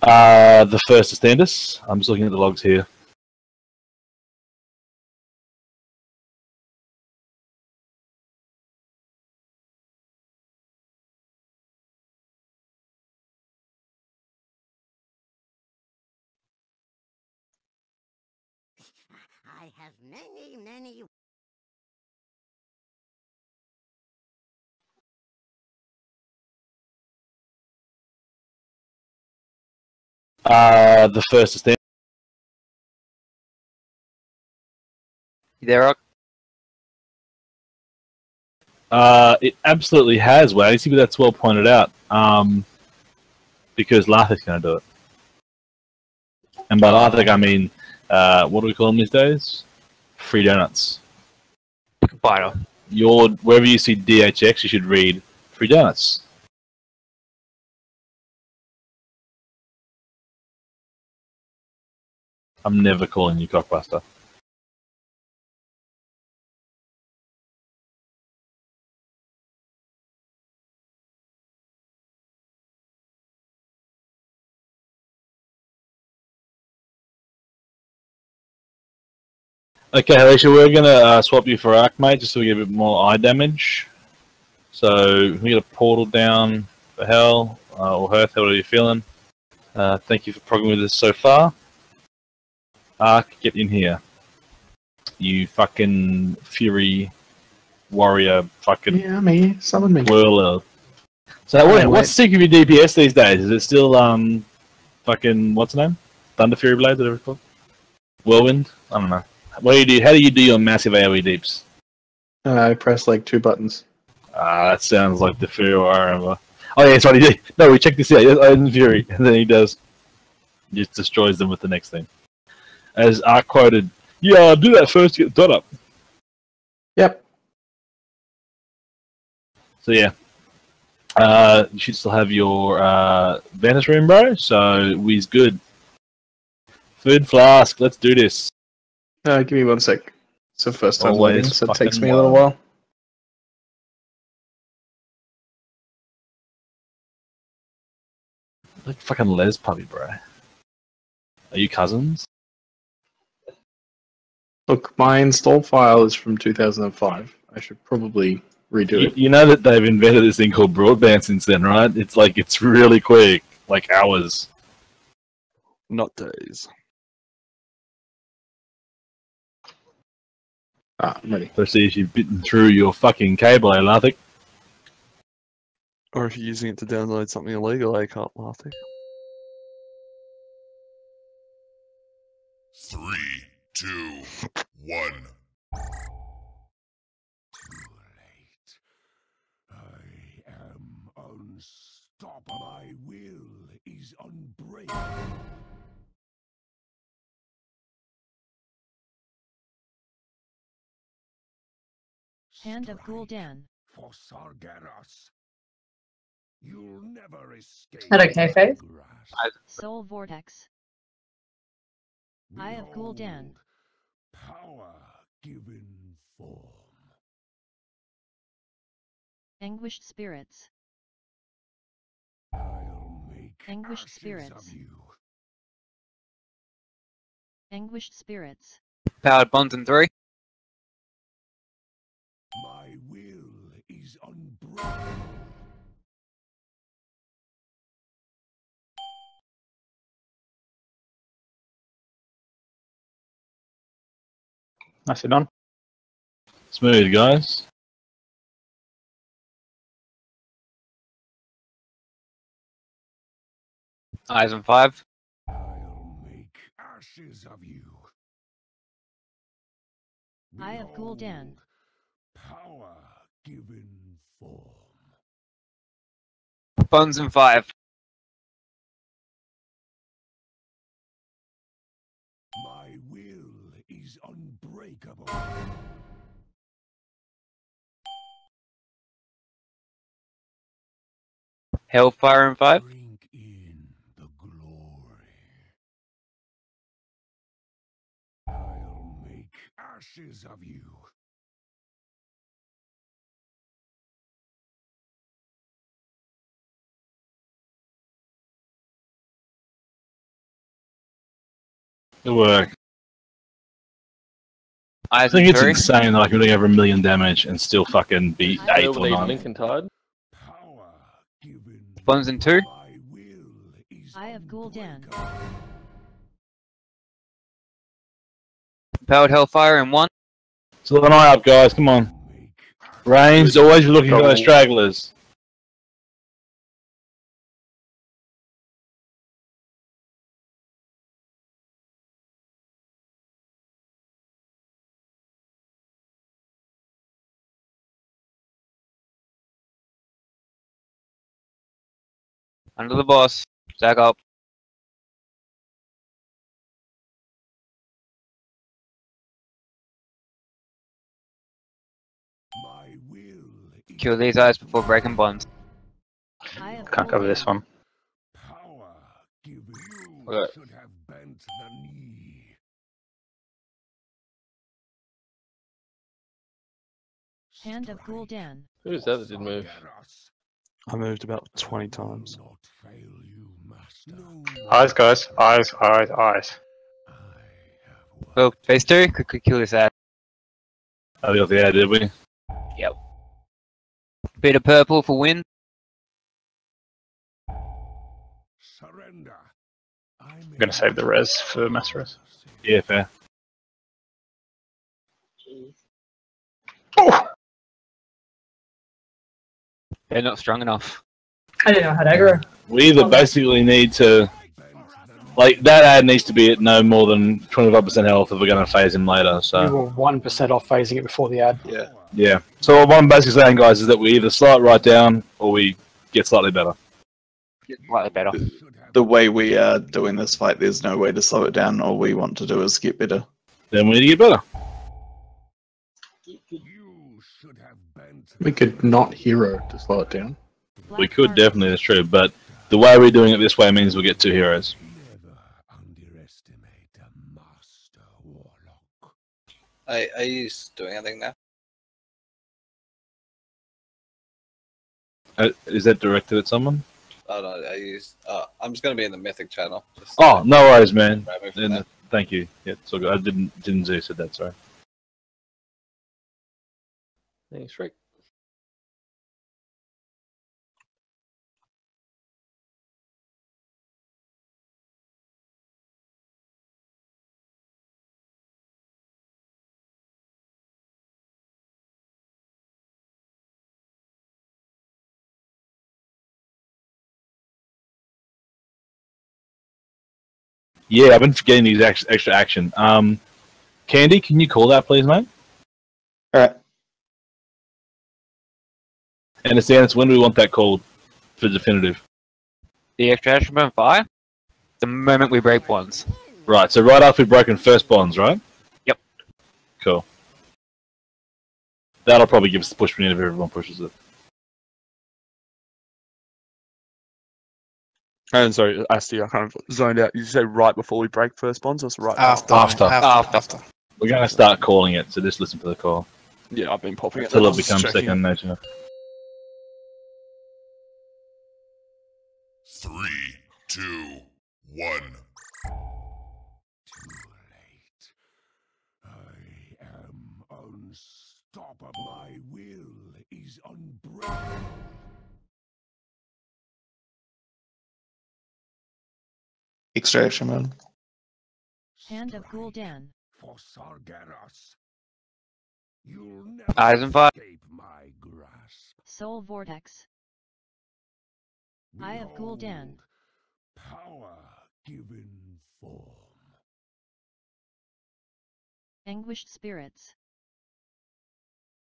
The first to Standus. I'm just looking at the logs here. I have many. The first to Standus. You there, Rock? It absolutely has, Wade. See, but that's well pointed out. Because Larth's going to do it. And by Larth, I mean, what do we call them these days? Free donuts. Combiner. Wherever you see DHX, you should read free donuts. I'm never calling you cockbuster. Okay, Alicia, we're going to swap you for Arc, mate, just so we get a bit more eye damage. So, we get a portal down for Hell, or Hearth, how are you feeling? Thank you for programming with us so far. Arc, get in here. You fucking Fury warrior fucking... Yeah, me. Summon me. Whirler. So, what's the secret of your DPS these days? Is it still, fucking, what's the name? Thunder Fury Blade, whatever it's called? Whirlwind? I don't know. What do you do? How do you do your massive AoE deeps? I press like 2 buttons. That sounds like the Fury I remember. Oh yeah, that's what he did. No, we checked this out. In Fury, and then he does. He just destroys them with the next thing. As Ark quoted, "Yeah, I'll do that first to get the dot up." Yep. So yeah, you should still have your Vantage room, bro. So we's good. Food flask. Let's do this. Give me 1 sec. It's the first time Always loading, so it takes fucking me a little while. Like fucking Les puppy, bro. Are you cousins? Look, my install file is from 2005. I should probably redo it. You know that they've invented this thing called broadband since then, right? It's really quick, like hours. Not days. I'm ready. Especially if you've bitten through your fucking cable, Larthic. Or if you're using it to download something illegal, I can't laugh at. 3, 2, 1. Too late. I am unstoppable. My will is unbreakable. Hand of Gul'dan. For Sargeras. You'll never escape. Is that okay, Faith? Soul Vortex. Eye of Gul'dan. Power given form. Anguished Spirits. I'll make Anguished ashes Spirits. of you. Anguished Spirits. Powered bonds in 3. My will is unbreakable. Nicely done. Smooth, guys. Eyes on 5. I'll make ashes of you. Eye of Gul'dan. Power given form. Bonds in 5. My will is unbreakable. Hellfire in 5. Drink in the glory. I'll make ashes of you. Good work. I Eyes think and it's 3. insane that I can do over 1 million damage and still fucking be I 8th or Nobody 9th. Lincoln Tide. Power given. Bones in 2. My will is Eye of Gul'dan. unbreakable. Powered Hellfire in 1. So an eye up, guys. Come on. Make Range, always looking for those stragglers. Under the boss. Zag up. my will is Kill these eyes before breaking bonds. Eye of Can't cover this Gul'dan. one. power given. You Okay. should have bent the knee. Hand of Strike. Gul'dan. Who's that didn't move? Sargeras. I moved about 20 times. Will not fail you, master. Eyes, guys. Eyes, eyes, eyes. I have Well, phase 2. Quickly kill this ass. Oh, we got the air, did we? Bit of purple for win. surrender. I'm gonna save the res for mass res. Yeah, fair. Oh! They're not strong enough. I didn't know how to aggro. We either basically need to... Like, that ad needs to be at no more than 25% health if we're going to phase him later, You so... were 1% off phasing it before the ad. Yeah. Yeah. So what I'm basically saying, guys, is that we either slow it right down, or we get slightly better. Slightly better. The way we are doing this fight, there's no way to slow it down. All we want to do is get better. Then we need to get better. You should have bent We could not hero to slow it down. We Black could, Heart. definitely, that's true, but the way we're doing it this way means we'll get 2 heroes. never underestimate a master warlock. Are you doing anything now? Is that directed at someone? Oh no, I'm just gonna be in the mythic channel. Just, Oh, no worries, man. grab me from Then, there. thank you. Yeah, it's all good. I didn't say you said that, sorry. Thanks, Rick. Yeah, I've been forgetting these extra action. Candy, can you call that, please, mate? Alright. And it's when do we want that called for definitive? The extra action burn fire? The moment we break bonds. Right, so right after we've broken first bonds, right? Yep. Cool. That'll probably give us the push we need if everyone pushes it. And sorry, Asti, I kind of zoned out. You say right before we break first bonds, or it's right After. We're going to start calling it, so just listen for the call. Yeah, I've been popping it. Until I it was just becomes checking. second nature. 3, 2, 1. Too late. I am unstoppable. My will is unbreakable. Extraction mode. Hand of Gul'dan. For Sargeras. You'll never Eyes and fire. escape my grasp. Soul Vortex. Eye of Gul'dan. Behold, power given form. Anguished Spirits.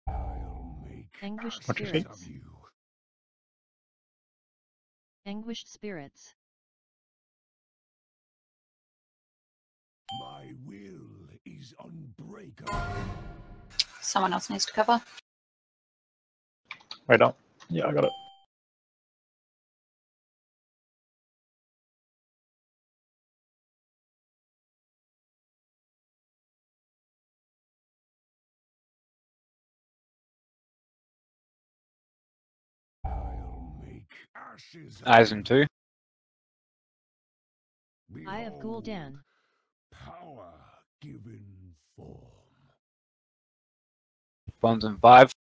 I'll make Anguished ashes Spirits. of you. Anguished Spirits. My will is unbreakable. Someone else needs to cover. Wait up. Yeah, I got it. I'll make ashes of Eyes you. in 2. Eye of Behold, Gul'dan. Power given form. Bonds in 5.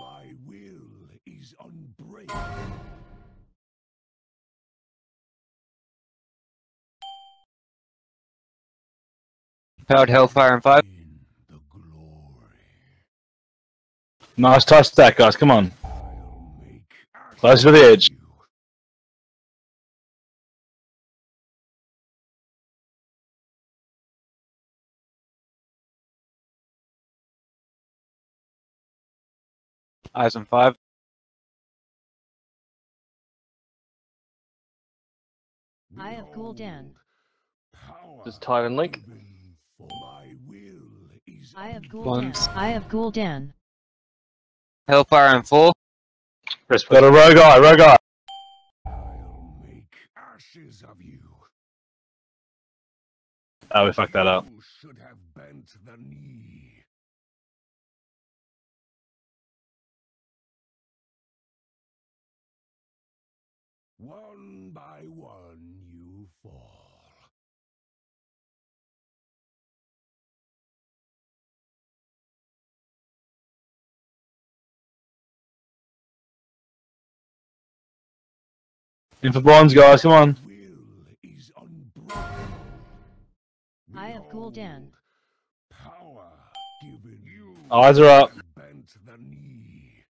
My will is unbreakable. Powered Hellfire in 5. Nice touch stack, guys. Come on. Close to the edge. Eyes in 5. Eye of Gul'dan. Does Titan link? Eye of Bonds. Gul'dan. Eye of Gul'dan. Hellfire in 4. Got a rogue eye, rogue eye. I'll make ashes of you. Oh, we fucked that up. You should have bent the knee. One by one you fall. In for bonds, guys. Come on. Eye of Gul'dan. Power given you. Eyes are up. Bent the knee.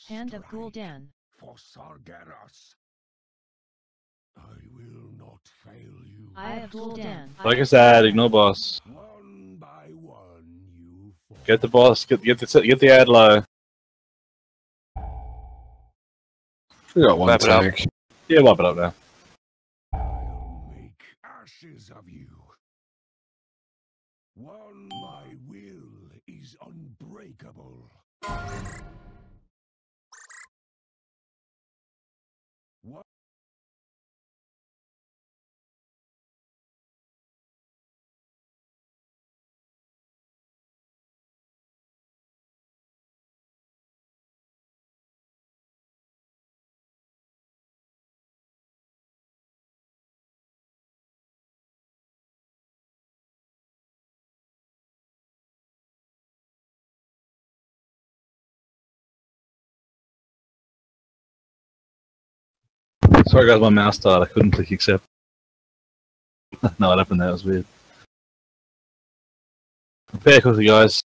Hand of Gul'dan. For Sargeras. I will not fail you. Eye of Gul'dan. Like I said, ignore boss. One by one you fall. Get the boss. Get the ad low. We got one Wrap it up. tank. Yeah, wipe it up now. I'll make ashes of you. One, my will is unbreakable. What? Sorry, guys, my mouse died. I couldn't click accept. No, what happened there? It was weird. Prepare quickly, guys.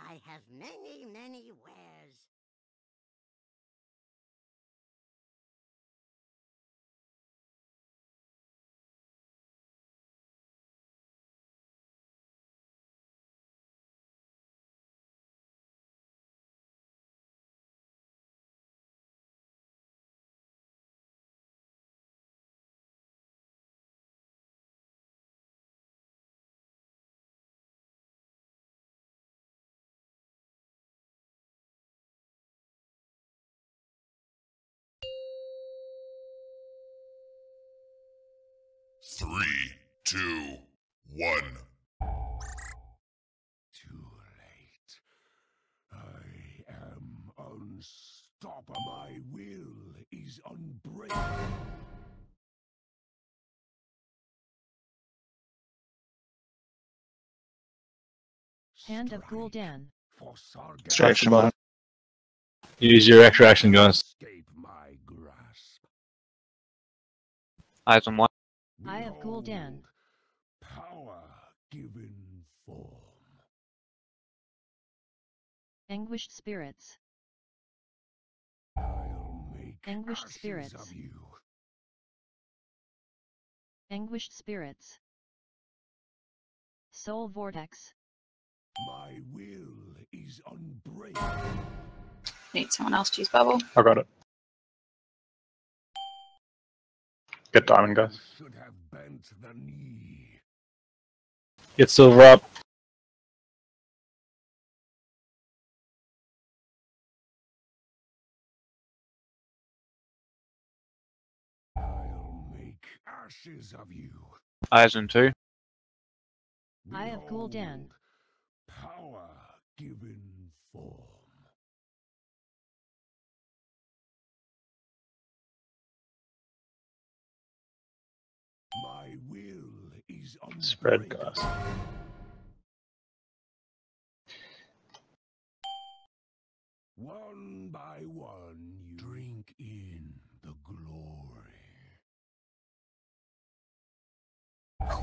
I have many, many wares. Three, two, one. Too late. I am unstoppable. My will is unbreakable. Hand of Gul'dan. For Sargeras. Distraction bar. Use your extra action, guys. Escape my grasp. Eyes on 1. Eye of Gul'dan. Power given form. Anguished spirits. I'll make Anguished ashes spirits. of you. Anguished spirits. Soul vortex. My will is unbreakable. Need someone else to use bubble. I got it. Get diamond, guys. Should have bent the knee. Get silver up. I'll make ashes of you. Eyes on 2. Eye of Gul'dan. Power given form. My will is Spread, guys. One by one, you drink in the glory.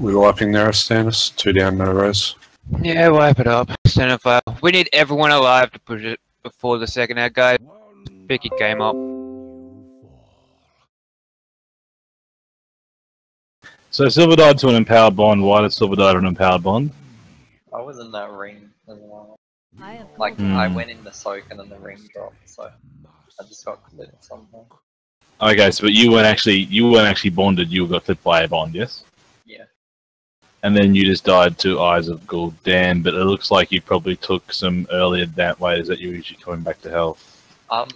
We're wiping there, Stannis. 2 down, no res. Yeah, wipe it up. Center fire. We need everyone alive to push it before the second out, guys. Pick your game up. So Silver died to an empowered bond. Why did Silver die to an empowered bond? I was in that ring as well. Eye of Like, Gul'dan. I went in the soak and then the ring dropped, so I just got clipped somehow. Okay, so but you weren't actually bonded. You got clipped by a bond, yes? Yeah. And then you just died to Eyes of Gul'dan. But it looks like you probably took some earlier that ways that you're usually coming back to health.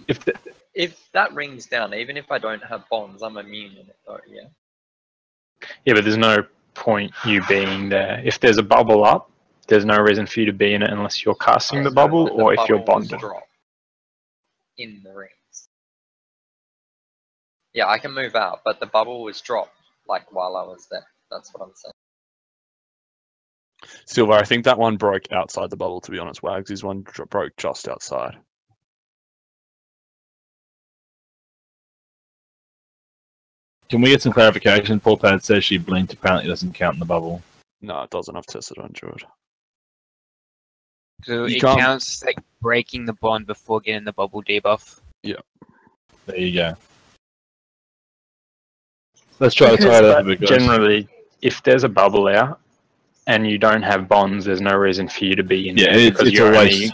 If that ring's down, even if I don't have bonds, I'm immune in it though, yeah. Yeah, but there's no point you being there. If there's a bubble up, there's no reason for you to be in it unless you're casting the bubble But or if you're bubble was bonded. dropped in the rings. Yeah, I can move out, but the bubble was dropped like while I was there. That's what I'm saying. Silver, I think that one broke outside the bubble, to be honest. Wags' one broke just outside. Can we get some clarification? Paul Pad says she blinked. Apparently, doesn't count in the bubble. No, it doesn't. I've tested on Druid. So You it can't- counts like breaking the bond before getting the bubble debuff. Yeah. There you go. Let's try to tie it up a bit, guys. Generally, if there's a bubble out and you don't have bonds, there's no reason for you to be in Yeah, there it's because you're a only waste.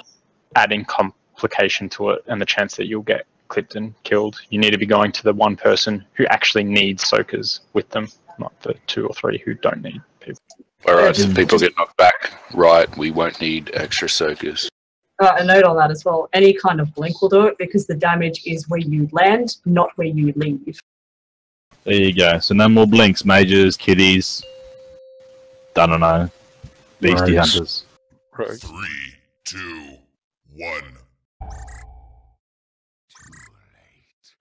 adding complication to it and the chance that you'll get clipped and killed. You need to be going to the one person who actually needs soakers with them, not the 2 or 3 who don't need people. Whereas if people get knocked back, right, we won't need extra soakers. A note on that as well. Any kind of blink will do it because the damage is where you land, not where you leave. There you go. So no more blinks, mages, kiddies. I don't know. Beastie Rogues. hunters. Rogue. 3, 2, 1. Too late.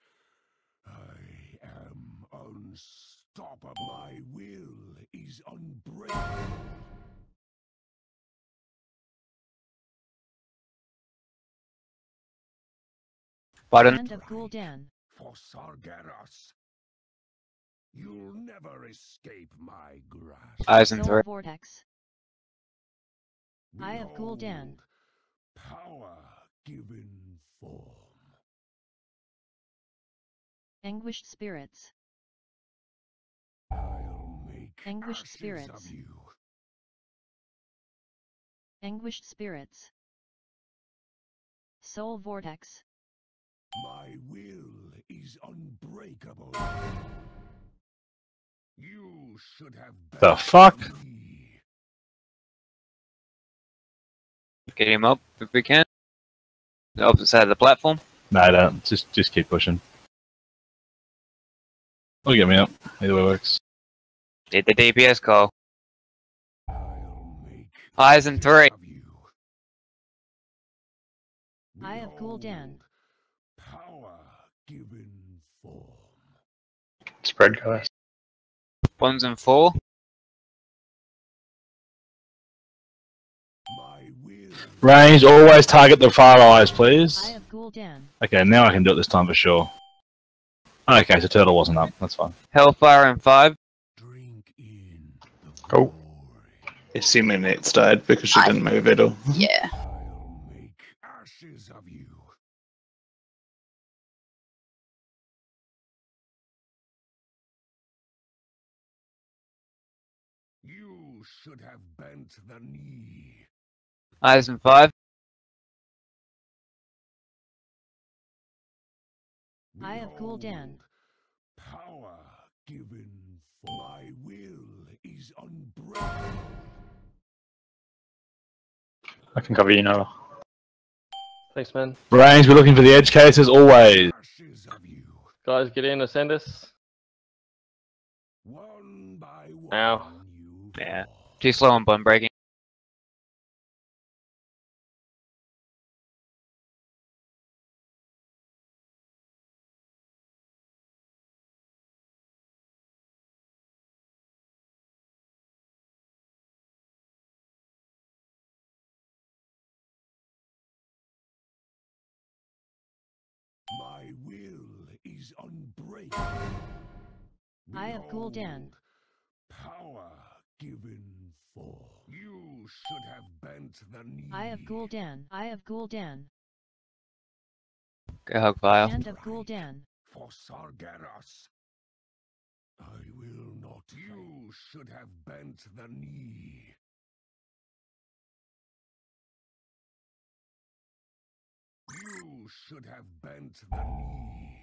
I am unstoppable. My will is unbreakable. Button. Hand of Gul'dan. For Sargeras. You'll never escape my grasp. Eyes and Soul three. Vortex. Eye of Gul'dan. Power given form. Anguished Spirits. I'll make Anguished ashes spirits. of you. Anguished Spirits. Soul Vortex. My will is unbreakable. You should have The bent fuck? the knee. Get him up if we can. The opposite side of the platform. No, don't. Just keep pushing. Or get me up. Either way works. Did the DPS call. I'll make Eyes and three. of you. Eye of Gul'dan. Power given form. Spread, guys. Bonds and 4. My will. Range, always target the far eyes, please. Eye of Gul'dan. Okay, now I can do it this time for sure. Okay, so Turtle wasn't up. That's fine. Hellfire and 5. Drink in the Go. glory. Assuming it's died because she didn't move at all. Yeah. I'll make ashes of you. You should have bent the knee. Eyes and 5. Eye of Gul'dan. Power given for my will is unbreakable. I can cover you, Noah. Thanks, man. Range, we're looking for the edge cases always. Ashes of you. Guys, get in, ascend us. One by one. Ow. You Yeah. fall. Too slow on bond breaking. will is unbreakable. Eye of Gul'dan. Power given form. You should have bent the knee. Eye of Gul'dan. Eye of Gul'dan. Go hug file. Hand of Gul'dan. For Sargeras. I will not. You should have bent the knee. You should have bent the knee.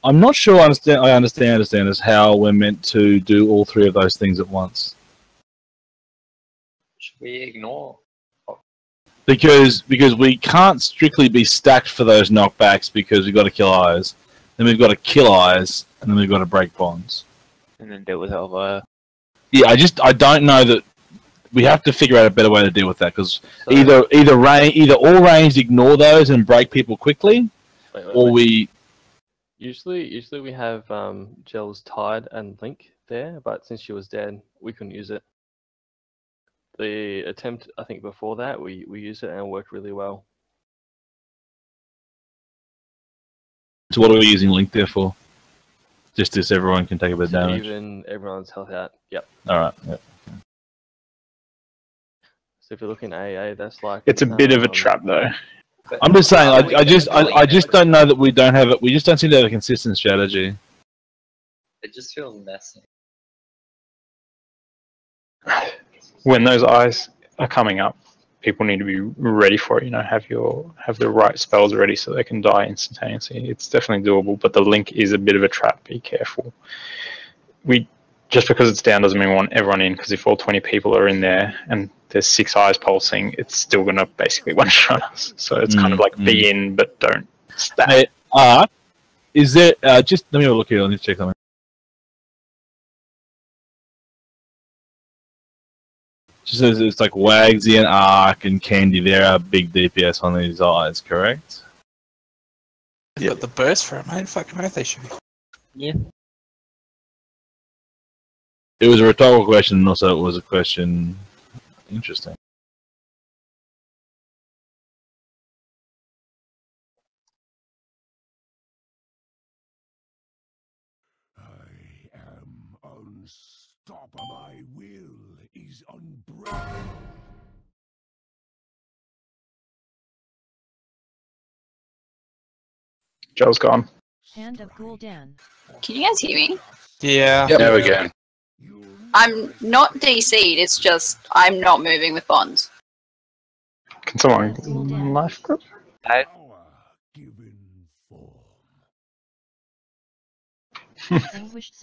I'm not sure I understand is how we're meant to do all three of those things at once. Should we ignore? Because we can't strictly be stacked for those knockbacks because we've got to kill eyes, then we've got to kill eyes, and then we've got to break bonds. And then deal with Hellfire. Yeah, I don't know that we have to figure out a better way to deal with that because either all ranged ignore those and break people quickly, or we. Usually we have Gel's Tide and Link there, but since she was dead, we couldn't use it. The attempt, I think, before that, we used it and it worked really well. So what are we using Link there for? Just so everyone can take a bit of damage? Even everyone's health out. Yep. Alright, yep. So if you're looking AA, that's like... It's a bit of a trap, though. I'm just saying, I just don't know that we don't have it. We just don't seem to have a consistent strategy. It just feels messy. When those eyes are coming up, people need to be ready for it. You know, have the right spells ready so they can die instantaneously. It's definitely doable, but the Link is a bit of a trap. Be careful. Just because it's down doesn't mean we want everyone in, because if all 20 people are in there and there's 6 eyes pulsing, it's still going to basically one-shot us. So it's kind of like be in, but don't stack. Hey, is there, just let me have a look here, let me check something. Just says it's like Wagsy and Ark and Candy, there are big DPS on these eyes, correct? Yeah, got the burst for it, mate. Fucking oath they should be. Yeah. It was a rhetorical question, and also it was a question. Interesting. I am unstoppable. My will is unbreakable. Joe's gone. Hand of Gul'dan. Can you guys hear me? Yeah. Yep. There we go. I'm not DC'd, it's just I'm not moving with bonds. Can someone life group?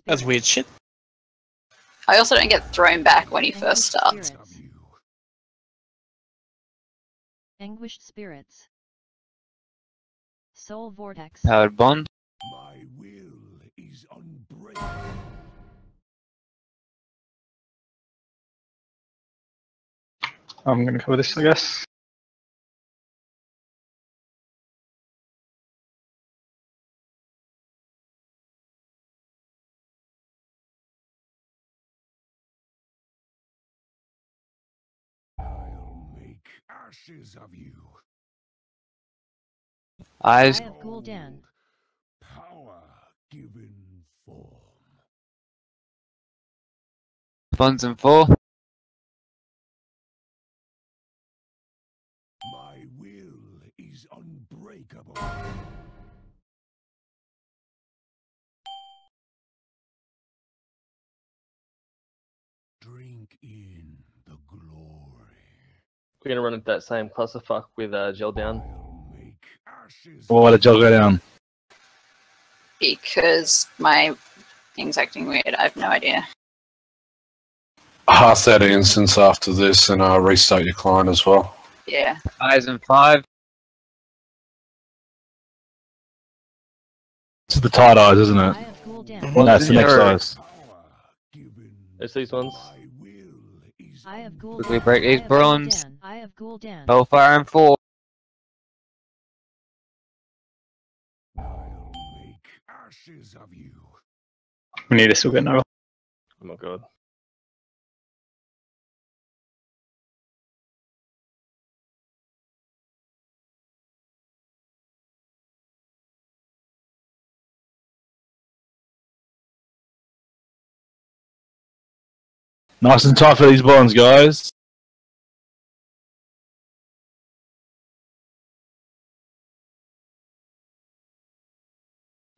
That's weird shit. I also don't get thrown back when he first starts. Anguished Spirits. Soul Vortex. Powered Bond. My will is unbreakable. I'm going to cover this, I guess. I'll make ashes of you. Eyes. Eye of Gul'dan. Power given form. Bonds and 4. My will is unbreakable. Drink in the glory. We're gonna run at that same clusterfuck with Gel down. Why did Joel go down? Because my thing's acting weird, I have no idea. Half that instance after this, and I'll restart your client as well. Yeah. Eyes and 5. It's the tight eyes, isn't it? Gul'dan. That's the next eyes. It's these ones. Eye of Gul'dan. Quickly break these bronze. Eye of Gul'dan. Hellfire and 4. ashes of you. We need to still get Nova. Oh my god. Nice and tight for these bonds, guys.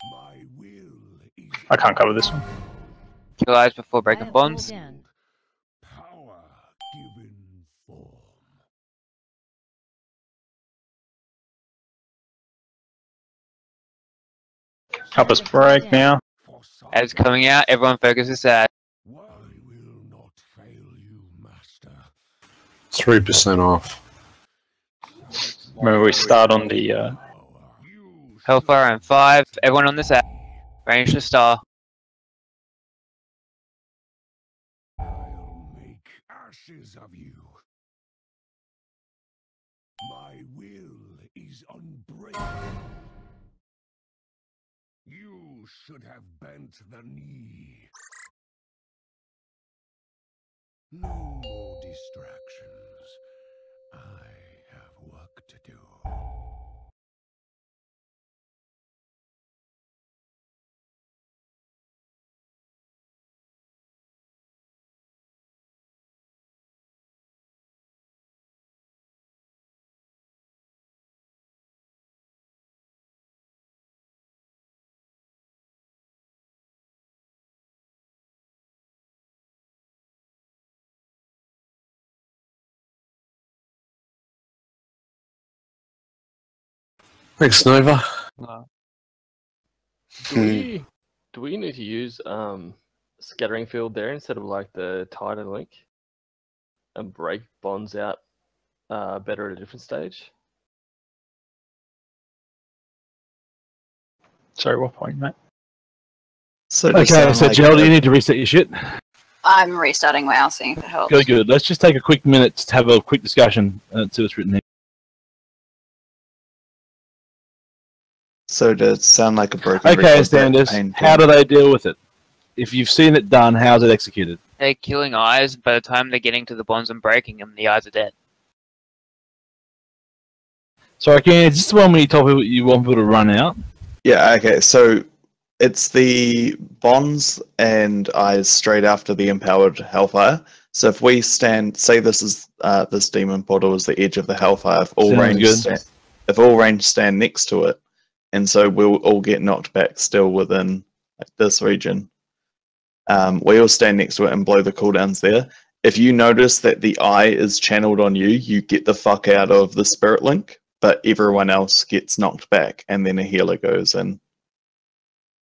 My will is I can't cover this one. Kill eyes before I breaking have bonds. Gul'dan. power given form. Help us break now. For As coming out, everyone focuses sad. I will not fail you, master. 3% off. Remember, we start on the. Hellfire and 5. Everyone on the side. Range to star. I'll make ashes of you. My will is unbreakable. You should have bent the knee. No more distractions. I have work to do. Thanks, Nova. Do we need to use scattering field there instead of like the tide and link, and break bonds out better at a different stage? Sorry, what point, mate? So Okay, so Gerald, you need to reset your shit. I'm restarting WoW, seeing if it helps. Good, good. Let's just take a quick minute to have a quick discussion and see what's written here. So does it sound like a broken Okay, record, that Standers, pain how thing? do they deal with it? If you've seen it done, how's it executed? They're killing eyes. By the time they're getting to the bonds and breaking them, the eyes are dead. So, again, is this the one where you told people you want people to run out? Yeah, okay, so it's the bonds and eyes straight after the empowered hellfire. So if we stand, say this is this demon portal is the edge of the hellfire. If all Sounds range good. if all range stand next to it, and so we'll all get knocked back still within like this region. We all stand next to it and blow the cooldowns there. If you notice that the eye is channeled on you, you get the fuck out of the spirit link, but everyone else gets knocked back, and then a healer goes and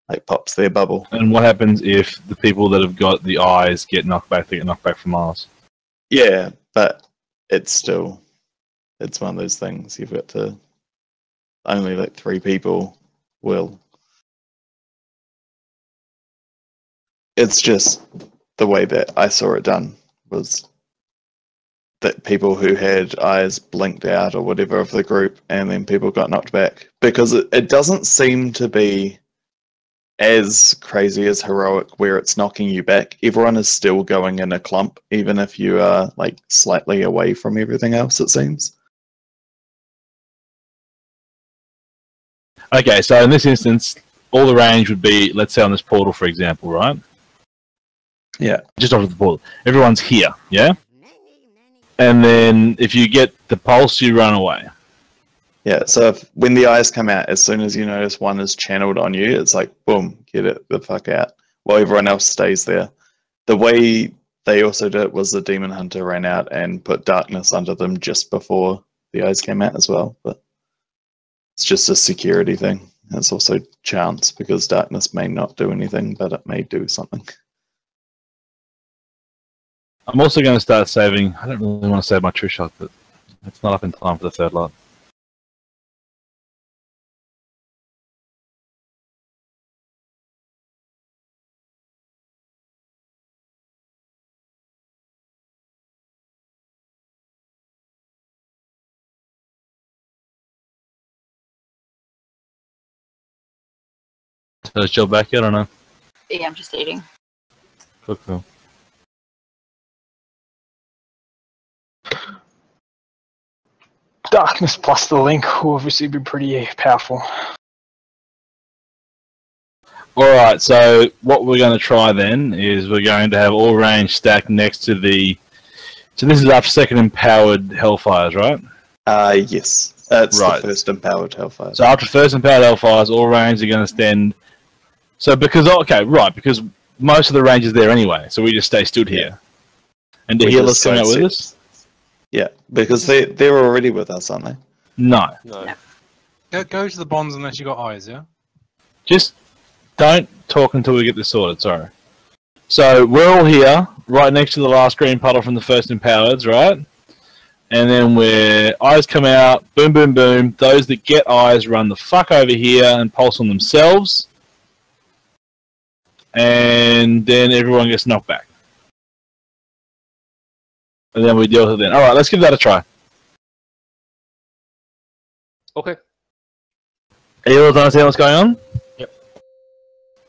like pops their bubble. And what happens if the people that have got the eyes get knocked back? They get knocked back from Mars. Yeah, but it's one of those things. You've got to only like 3 people will. It's just the way that I saw it done was that people who had eyes blinked out or whatever of the group, and then people got knocked back because it doesn't seem to be as crazy as heroic where it's knocking you back. Everyone is still going in a clump, even if you are like slightly away from everything else, it seems. Okay, so in this instance, all the range would be, let's say on this portal, for example, right? Yeah. Just off of the portal. Everyone's here, yeah? And then if you get the pulse, you run away. Yeah, so when the eyes come out, as soon as you notice one is channeled on you, it's like, boom, get it the fuck out, while everyone else stays there. The way they also did it was the Demon Hunter ran out and put darkness under them just before the eyes came out as well, but it's just a security thing. It's also chance, because darkness may not do anything, but it may do something. I'm also going to start saving. I don't really want to save my true shot, but it's not up in time for the third lot. So is Jill back yet or no? Yeah, I'm just eating. Cool. Darkness plus the link will obviously be pretty powerful. Alright, so what we're going to try then is we're going to have all range stacked next to the... So this is after second empowered Hellfires, right? Yes. It's right. the first empowered Hellfire. So after first empowered Hellfires, all range are going to stand... So because... Okay, right, because most of the range is there anyway, so we just stay stood here. And the healers come out with us? Yeah, because they're already with us, aren't they? No. Go to the bonds unless you got eyes, yeah? Just don't talk until we get this sorted, sorry. So we're all here, right next to the last green puddle from the first empowereds, right? And then where eyes come out, boom, boom, boom. Those that get eyes run the fuck over here and pulse on themselves. And then everyone gets knocked back. And then we deal with it then. Alright, let's give that a try. Okay. Are you able to understand what's going on? Yep.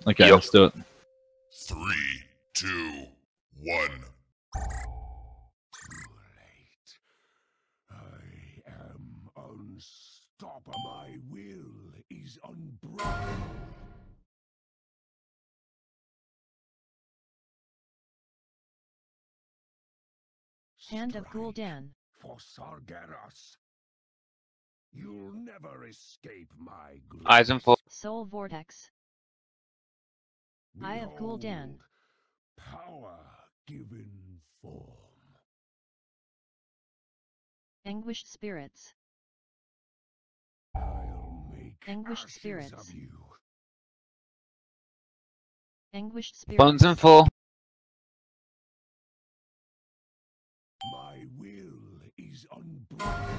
Okay, let's do it. 3, 2, 1. I am unstoppable. My will is unbroken. Hand of Gul'dan. For Sargeras. You'll never escape my grip. Eyes and full. Soul Vortex. Eye of Gul'dan. Power given form. Anguished Spirits. I'll make Anguished Spirits. of you. Anguished Spirits. Bonds and full. My will is unbroken.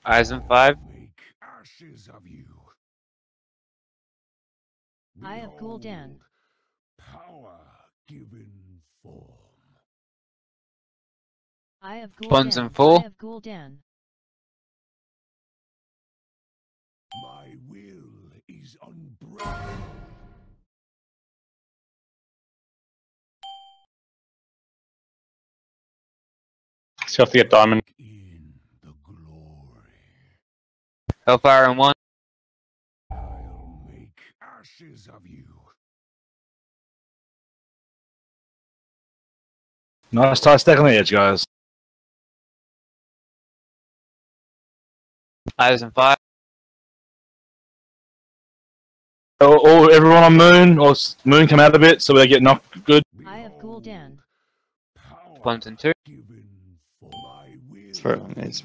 Eyes and 5. Make ashes of you. Eye of Gul'dan. Power given form. Eye of Gul'dan. Bonds and full. Eye of Gul'dan. My will is unbroken. So you have to get diamond. Hellfire and 1. I'll make ashes of you. Nice tight stack on the edge, guys. Eyes and 5. Everyone on Moon, or Moon come out a bit so they get knocked good. Eye of Gul'dan. Bonds and 2. Throw it on these.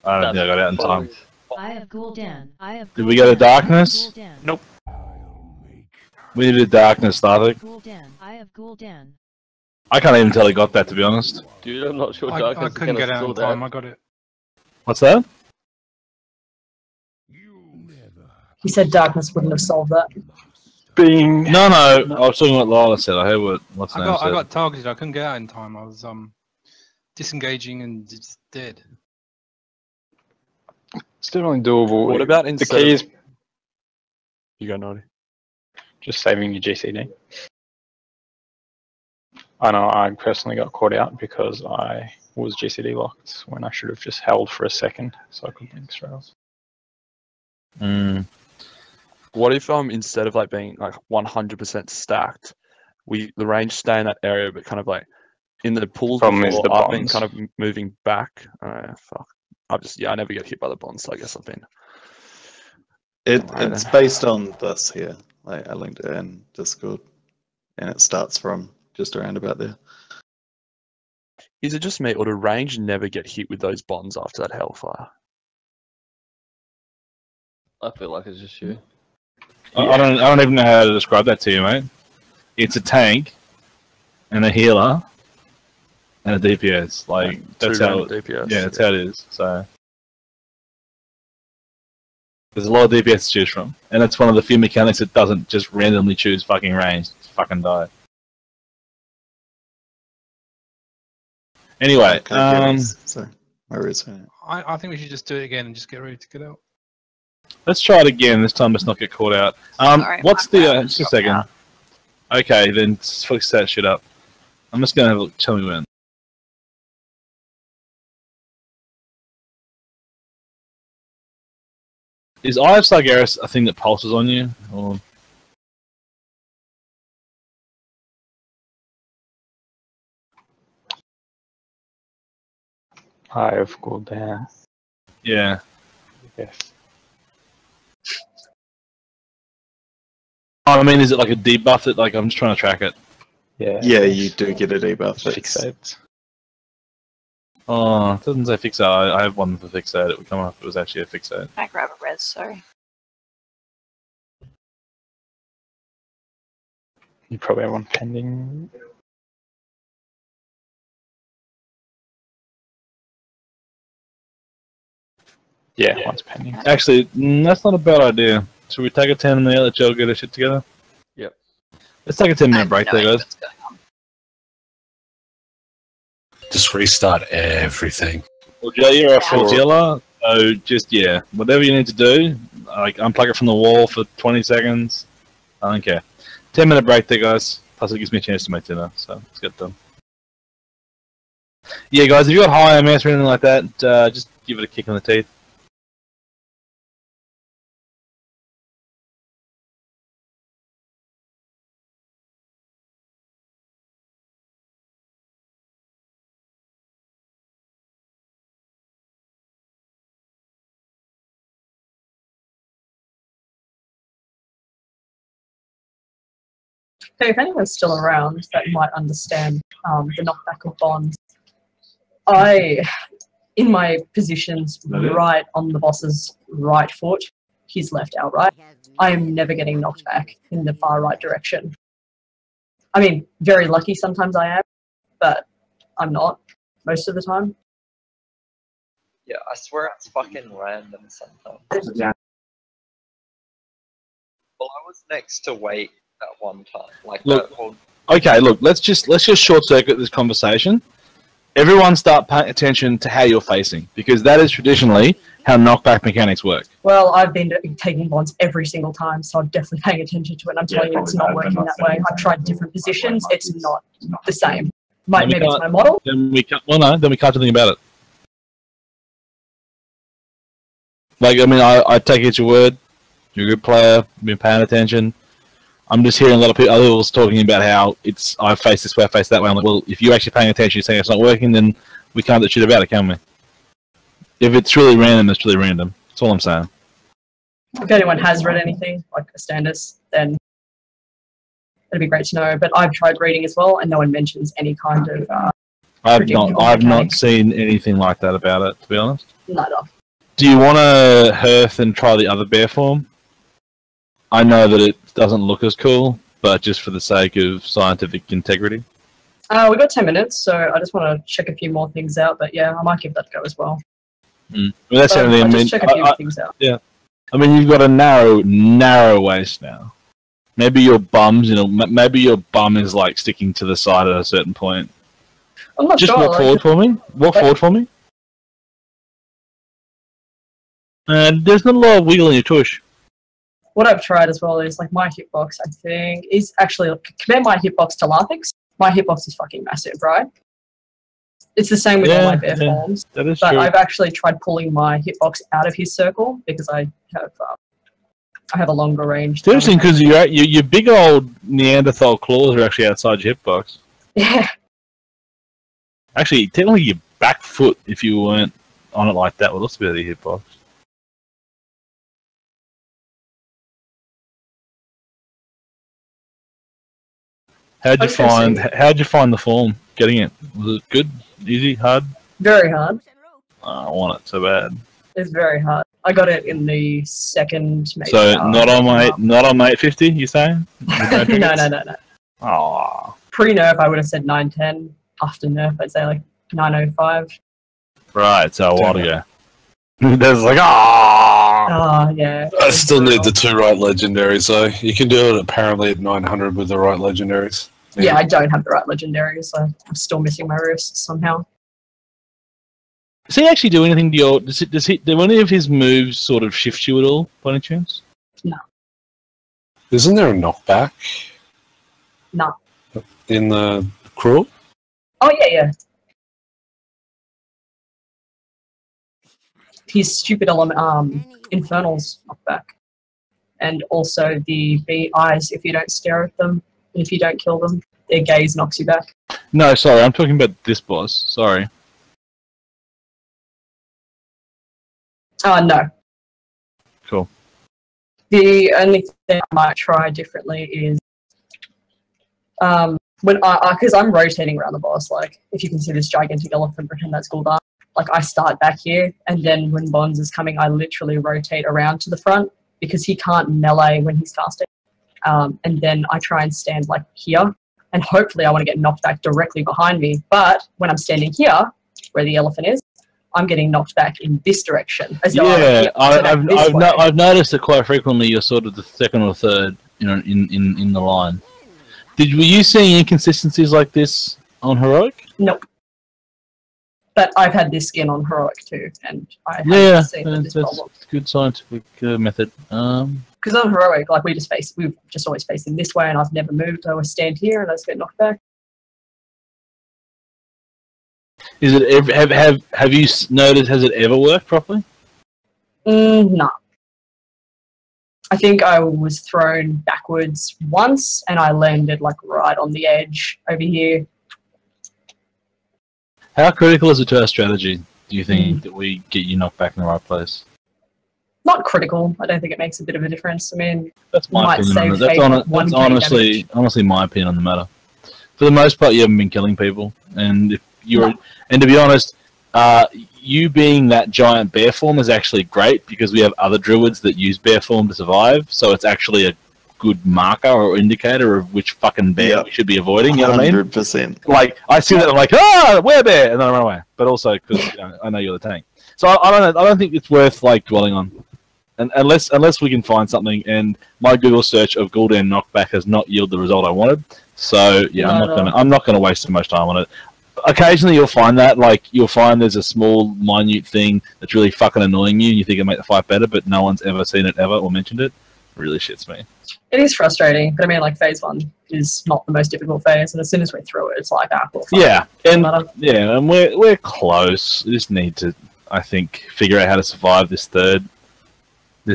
I don't think I got out in time. Eye of Gul'dan. Eye of Gul'dan. Did we go to darkness? Nope. We needed darkness, I think. Gul'dan. Eye of Gul'dan. I can't even tell he got that, to be honest. Dude, I'm not sure I darkness is couldn't gonna get out in sort time. that. I got it. What's that? He said darkness wouldn't have solved that. Being No, I was talking what Lila said. I heard what's her name I said. got targeted. I couldn't get out in time. I was disengaging and just dead. It's definitely doable. What about the instead key of- is You go, Naughty. just saving your GCD. I know I personally got caught out because I was GCD locked when I should have just held for a second so I could blink straight off. What if instead of like being like 100% stacked, the range stay in that area, but kind of like in the pools Problem is before, the I've been bonds. kind of moving back. Fuck. I never get hit by the bonds, so I guess I've been. It's based on this here. Like I linked it in Discord, and it starts from just around about there. Is it just me, or do range never get hit with those bonds after that Hellfire? I feel like it's just you. I don't even know how to describe that to you, mate. It's a tank and a healer and a DPS. Like that's how. DPS. Yeah, that's how it is. So there's a lot of DPS to choose from, and it's one of the few mechanics that doesn't just randomly choose fucking range. Fucking die. Anyway, So where is it? I think we should just do it again and just get ready to get out. let's try it again. This time, let's not get caught out. What's the? Just a second. Okay, then fix that shit up. I'm just gonna have a look. Tell me when. Is Eye of Sargeras a thing that pulses on you? Or... Eye of Gul'dan. Yeah. Yes. I mean, is it like a debuff that, like, I'm just trying to track it? Yeah. Yeah, you do get a debuff. Fixate. Oh, it doesn't say fixate. I have one for fixate. It would come up if it was actually a fixate. I grab a res, sorry. You probably have one pending. Yeah, one's pending. Actually, that's not a bad idea. Should we take a 10 and let Joe get her shit together? Yep. Let's take a 10-minute break there, guys. Just restart everything. Well, Joe, you're a full healer, so just, yeah, whatever you need to do, like, unplug it from the wall for 20 seconds. I don't care. 10-minute break there, guys. Plus, it gives me a chance to make dinner, so let's get done. Yeah, guys, if you got high MS or anything like that, just give it a kick on the teeth. So if anyone's still around that might understand the knockback of bonds, in my positions right on the boss's right foot, his left outright, I am never getting knocked back in the far right direction. I mean, very lucky sometimes I am, but I'm not most of the time. Yeah, I swear it's fucking random sometimes. Yeah. Well, I was next to Wait at one time. Like Look, that whole... okay, look, let's just short circuit this conversation. Everyone start paying attention to how you're facing, because that is traditionally how knockback mechanics work. Well, I've been taking bonds every single time, so I'm definitely paying attention to it. I'm telling you, it's not working that way. I've tried different positions. It's not the same. Maybe it's my model. Then we can't do anything about it. Like, I mean, I take it at your word. You're a good player. You've been paying attention. I'm just hearing a lot of people, other people talking about how it's I face this way, I face that way. I'm like, well, if you're actually paying attention, you're saying it's not working, then we can't do shit about it, can we? If it's really random, it's really random. That's all I'm saying. If anyone has read anything, like a Standus, then it'd be great to know. But I've tried reading as well, and no one mentions any kind of. I've not seen anything like that about it, to be honest. Neither. Do you want to Hearth and try the other bear form? I know that it doesn't look as cool, but just for the sake of scientific integrity. We've got 10 minutes, so I just want to check a few more things out. But yeah, I might give that a go as well. Well, that's the only thing. I mean, just check a few things out. Yeah, I mean, you've got a narrow waist now. Maybe your bum's, maybe your bum is like sticking to the side at a certain point. I'm not just sure. walk forward for me. Walk forward for me. There's not a lot of wiggle in your tush. What I've tried as well is like my hitbox, I think, is actually compare my hitbox to Larthix. My hitbox is fucking massive, right? It's the same with all my bear forms. That is but true. I've actually tried pulling my hitbox out of his circle because I have a longer range. It's interesting because your big old Neanderthal claws are actually outside your hitbox. Yeah. Actually, technically your back foot, if you weren't on it like that, would also be the hitbox. How'd you find the form? Getting it? Was it good? Easy? Hard? Very hard. I want it so bad. It's very hard. I got it in the second. Maybe So not on my 850. You saying? no. Oh. Pre-nerf, I would have said 910. after nerf, I'd say like 905. Right, so a while ago. There's like, ah. Oh, yeah. I still need the 2 right legendaries, though. You can do it apparently at 900 with the right legendaries. Yeah, I don't have the right legendary, so I'm still missing my wrist somehow. Does he actually do anything to your? Do any of his moves sort of shift you at all, by any chance? No. Isn't there a knockback No. in the cruel? Oh, yeah. His stupid infernals knockback. And also the bee eyes, if you don't stare at them, and if you don't kill them, their gaze knocks you back. No, sorry, I'm talking about this boss. Sorry. No. Cool. The only thing I might try differently is when because I'm rotating around the boss. Like, if you can see this gigantic elephant, pretend that's Gul'dan. Like, I start back here, and then when Bonds is coming, I literally rotate around to the front because he can't melee when he's casting. And then I try and stand like here, and hopefully I want to get knocked back directly behind me. But when I'm standing here, where the elephant is, I'm getting knocked back in this direction. As though I've noticed that quite frequently. You're sort of the second or third, in the line. Were you seeing inconsistencies like this on Heroic? Nope. But I've had this skin on Heroic too, and I haven't seen this problem. That's a good scientific method. Because on Heroic, like we've just always faced him this way, and I've never moved. I always stand here, and I just get knocked back. Is it have you noticed? Has it ever worked properly? No. I think I was thrown backwards once, and I landed like right on the edge over here. How critical is it to our strategy, do you think, that we get you knocked back in the right place? Not critical. I don't think it makes a bit of a difference. I mean, that's my opinion on it. That's honestly my opinion on the matter. For the most part, you haven't been killing people, and if you're and to be honest, you being that giant bear form is actually great because we have other druids that use bear form to survive. So it's actually a good marker or indicator of which fucking bear we should be avoiding. You know what I mean? 100%. Like, I see that, I'm like, bear, and then I run away. But also because I know you're the tank. So I don't think it's worth like dwelling on, and unless we can find something. And my Google search of Gul'dan knockback has not yielded the result I wanted. So yeah, I'm not gonna waste too much time on it. Occasionally you'll find that, like, you'll find there's a small, minute thing that's really fucking annoying you, and you think it'll make the fight better, but no one's ever seen it ever or mentioned it. It really shits me. It is frustrating, but I mean, like, phase 1 is not the most difficult phase, and as soon as we're through it, it's like, well, and we're close. We just need to, I think, figure out how to survive this third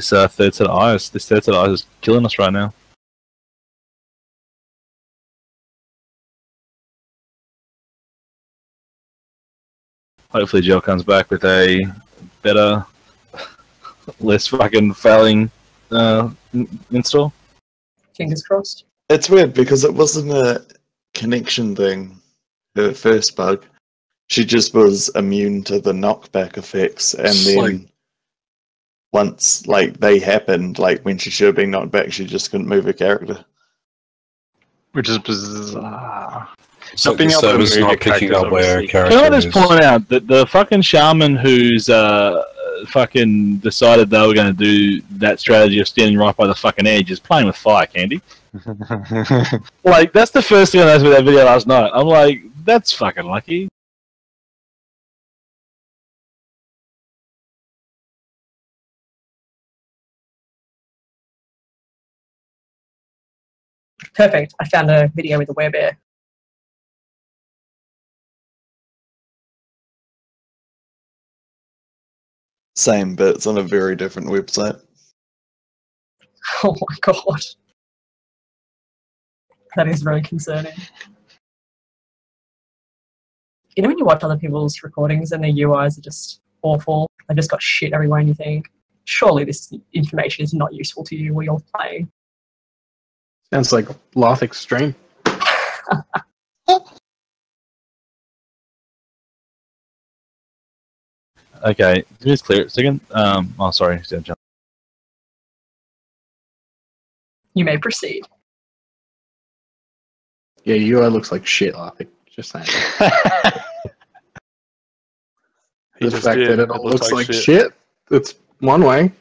set of eyes. This third set of eyes is killing us right now. Hopefully Jill comes back with a better, less fucking failing install. Fingers crossed. It's weird because it wasn't a connection thing, her first bug. She just was immune to the knockback effects, and then once they happened, when she should have been knocked back, she just couldn't move her character. Which is bizarre. So the server's not picking up where a character Can I just point out that the fucking shaman who's fucking decided they were going to do that strategy of standing right by the fucking edge is playing with fire, Candy. Like, that's the first thing I noticed with that video last night. I'm like, that's fucking lucky. Perfect. I found a video with a werebear. Same, but it's on a very different website. Oh my god. That is very concerning. You know when you watch other people's recordings and their UIs are just awful? They just got shit everywhere and you think, surely this information is not useful to you while you're playing. Sounds like Loth Extreme. Okay, just clear it a second. Oh, sorry. You may proceed. Yeah, UI looks like shit, Loth. Just saying. He The just fact did. that it It all looks looks like like shit. shit, it's one way.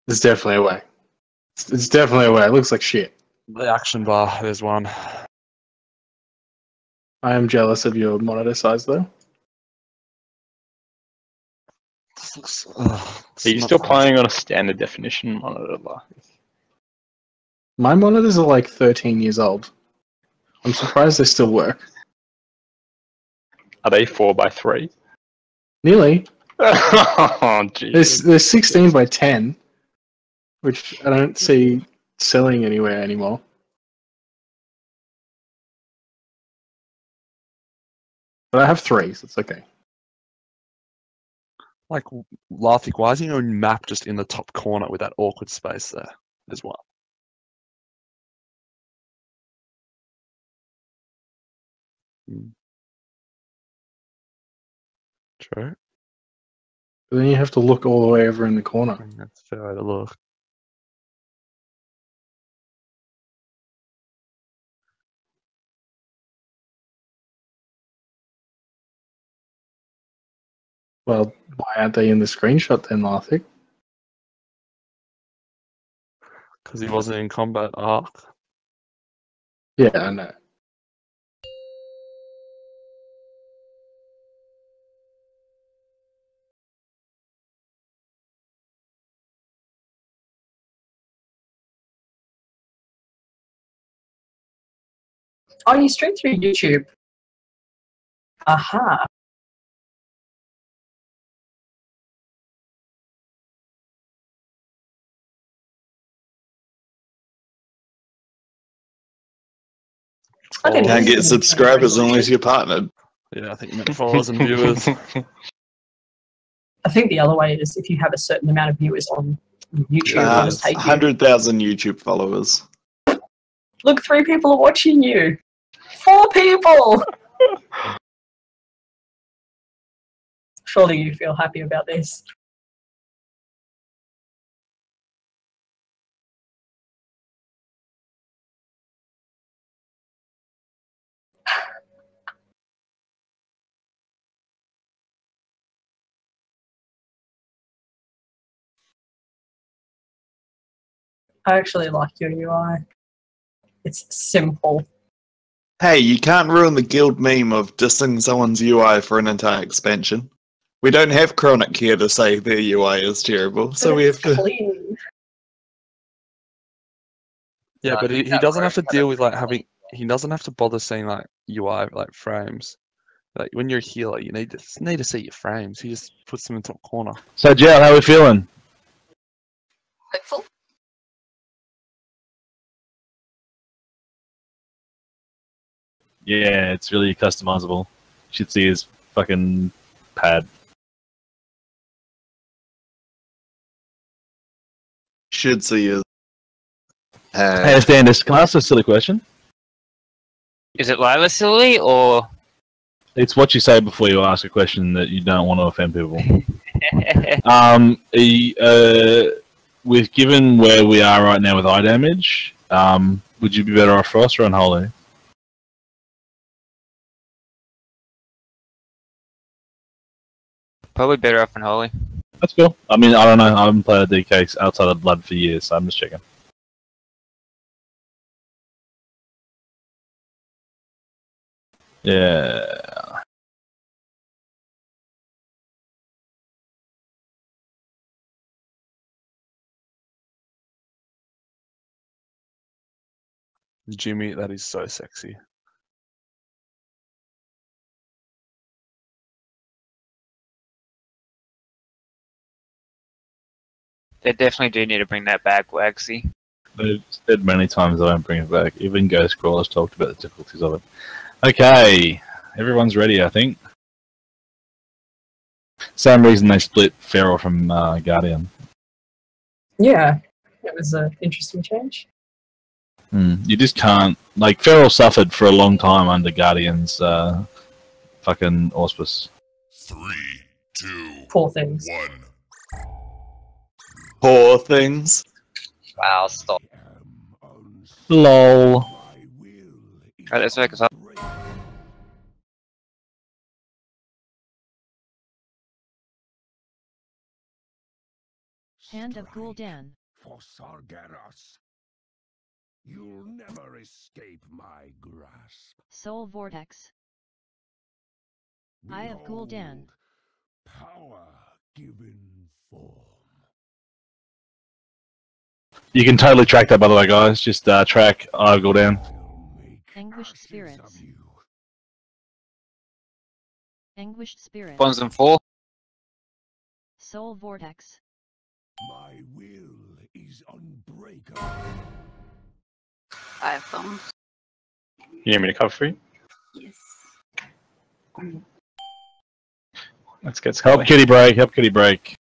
There's definitely a way. It's definitely a way. It looks like shit. The action bar, there's one. I am jealous of your monitor size, though. Ugh, Are you still playing on a standard definition monitor? My monitors are like 13 years old. I'm surprised they still work. Are they 4x3? Nearly. Oh, jeez. They're 16 by 10, which I don't see selling anywhere anymore. But I have 3, so it's okay. Like, Larthik, why isn't your map just in the top corner with that awkward space there as well? True. But then you have to look all the way over in the corner. That's a fair way to look. Well, why aren't they in the screenshot then, Larthik? Because he wasn't in combat arc. Yeah, I know. Oh, you stream through YouTube. Aha. I didn't Can't know get you subscribers unless you're partnered. Yeah, I think you meant followers and viewers. I think the other way is if you have a certain amount of viewers on YouTube, it'll just take you. 100,000 YouTube followers. Look, 3 people are watching you. 4 people! Surely you feel happy about this. I actually like your UI. It's simple. Hey, you can't ruin the guild meme of dissing someone's UI for an entire expansion. We don't have Chronic here to say their UI is terrible, so we have to. Clean. Yeah, but he doesn't have to deal with like having. He doesn't have to bother seeing like UI like frames. Like when you're a healer, you need to see your frames. He just puts them in top corner. So, Jel, how are we feeling? Hopeful. Yeah, it's really customizable. You should see his fucking pad. Should see his Hey, Standis, can I ask a silly question? Is it Lila silly or? It's what you say before you ask a question that you don't want to offend people. With given where we are right now with eye damage, would you be better off Frost or Unholy? Probably better off Unholy. That's cool. I mean, I don't know. I haven't played a DK outside of Blood for years, so I'm just checking. Yeah. Jimmy, that is so sexy. They definitely do need to bring that back, Waxy. They've said many times I won't bring it back. Even Ghost Crawler's talked about the difficulties of it. Okay, everyone's ready, I think. Same reason they split Feral from Guardian. Yeah, it was an interesting change. You just can't... Like, Feral suffered for a long time under Guardian's fucking auspice. 3, 2, Poor things. 1. Poor things. Wow, stop. LOL. Alright, let's focus up. Hand of Gul'dan. For Sargeras. You'll never escape my grasp. Soul Vortex. Eye of Gul'dan. Power given form. You can totally track that, by the way, guys. Just track I've go down. Anguished Spirits. Anguished Spirit. Bonds and 4. Soul Vortex. My will is unbreakable. I have bombs. You need me to cover for you? Yes. Let's get Help Scully. Kitty break. Help Kitty break.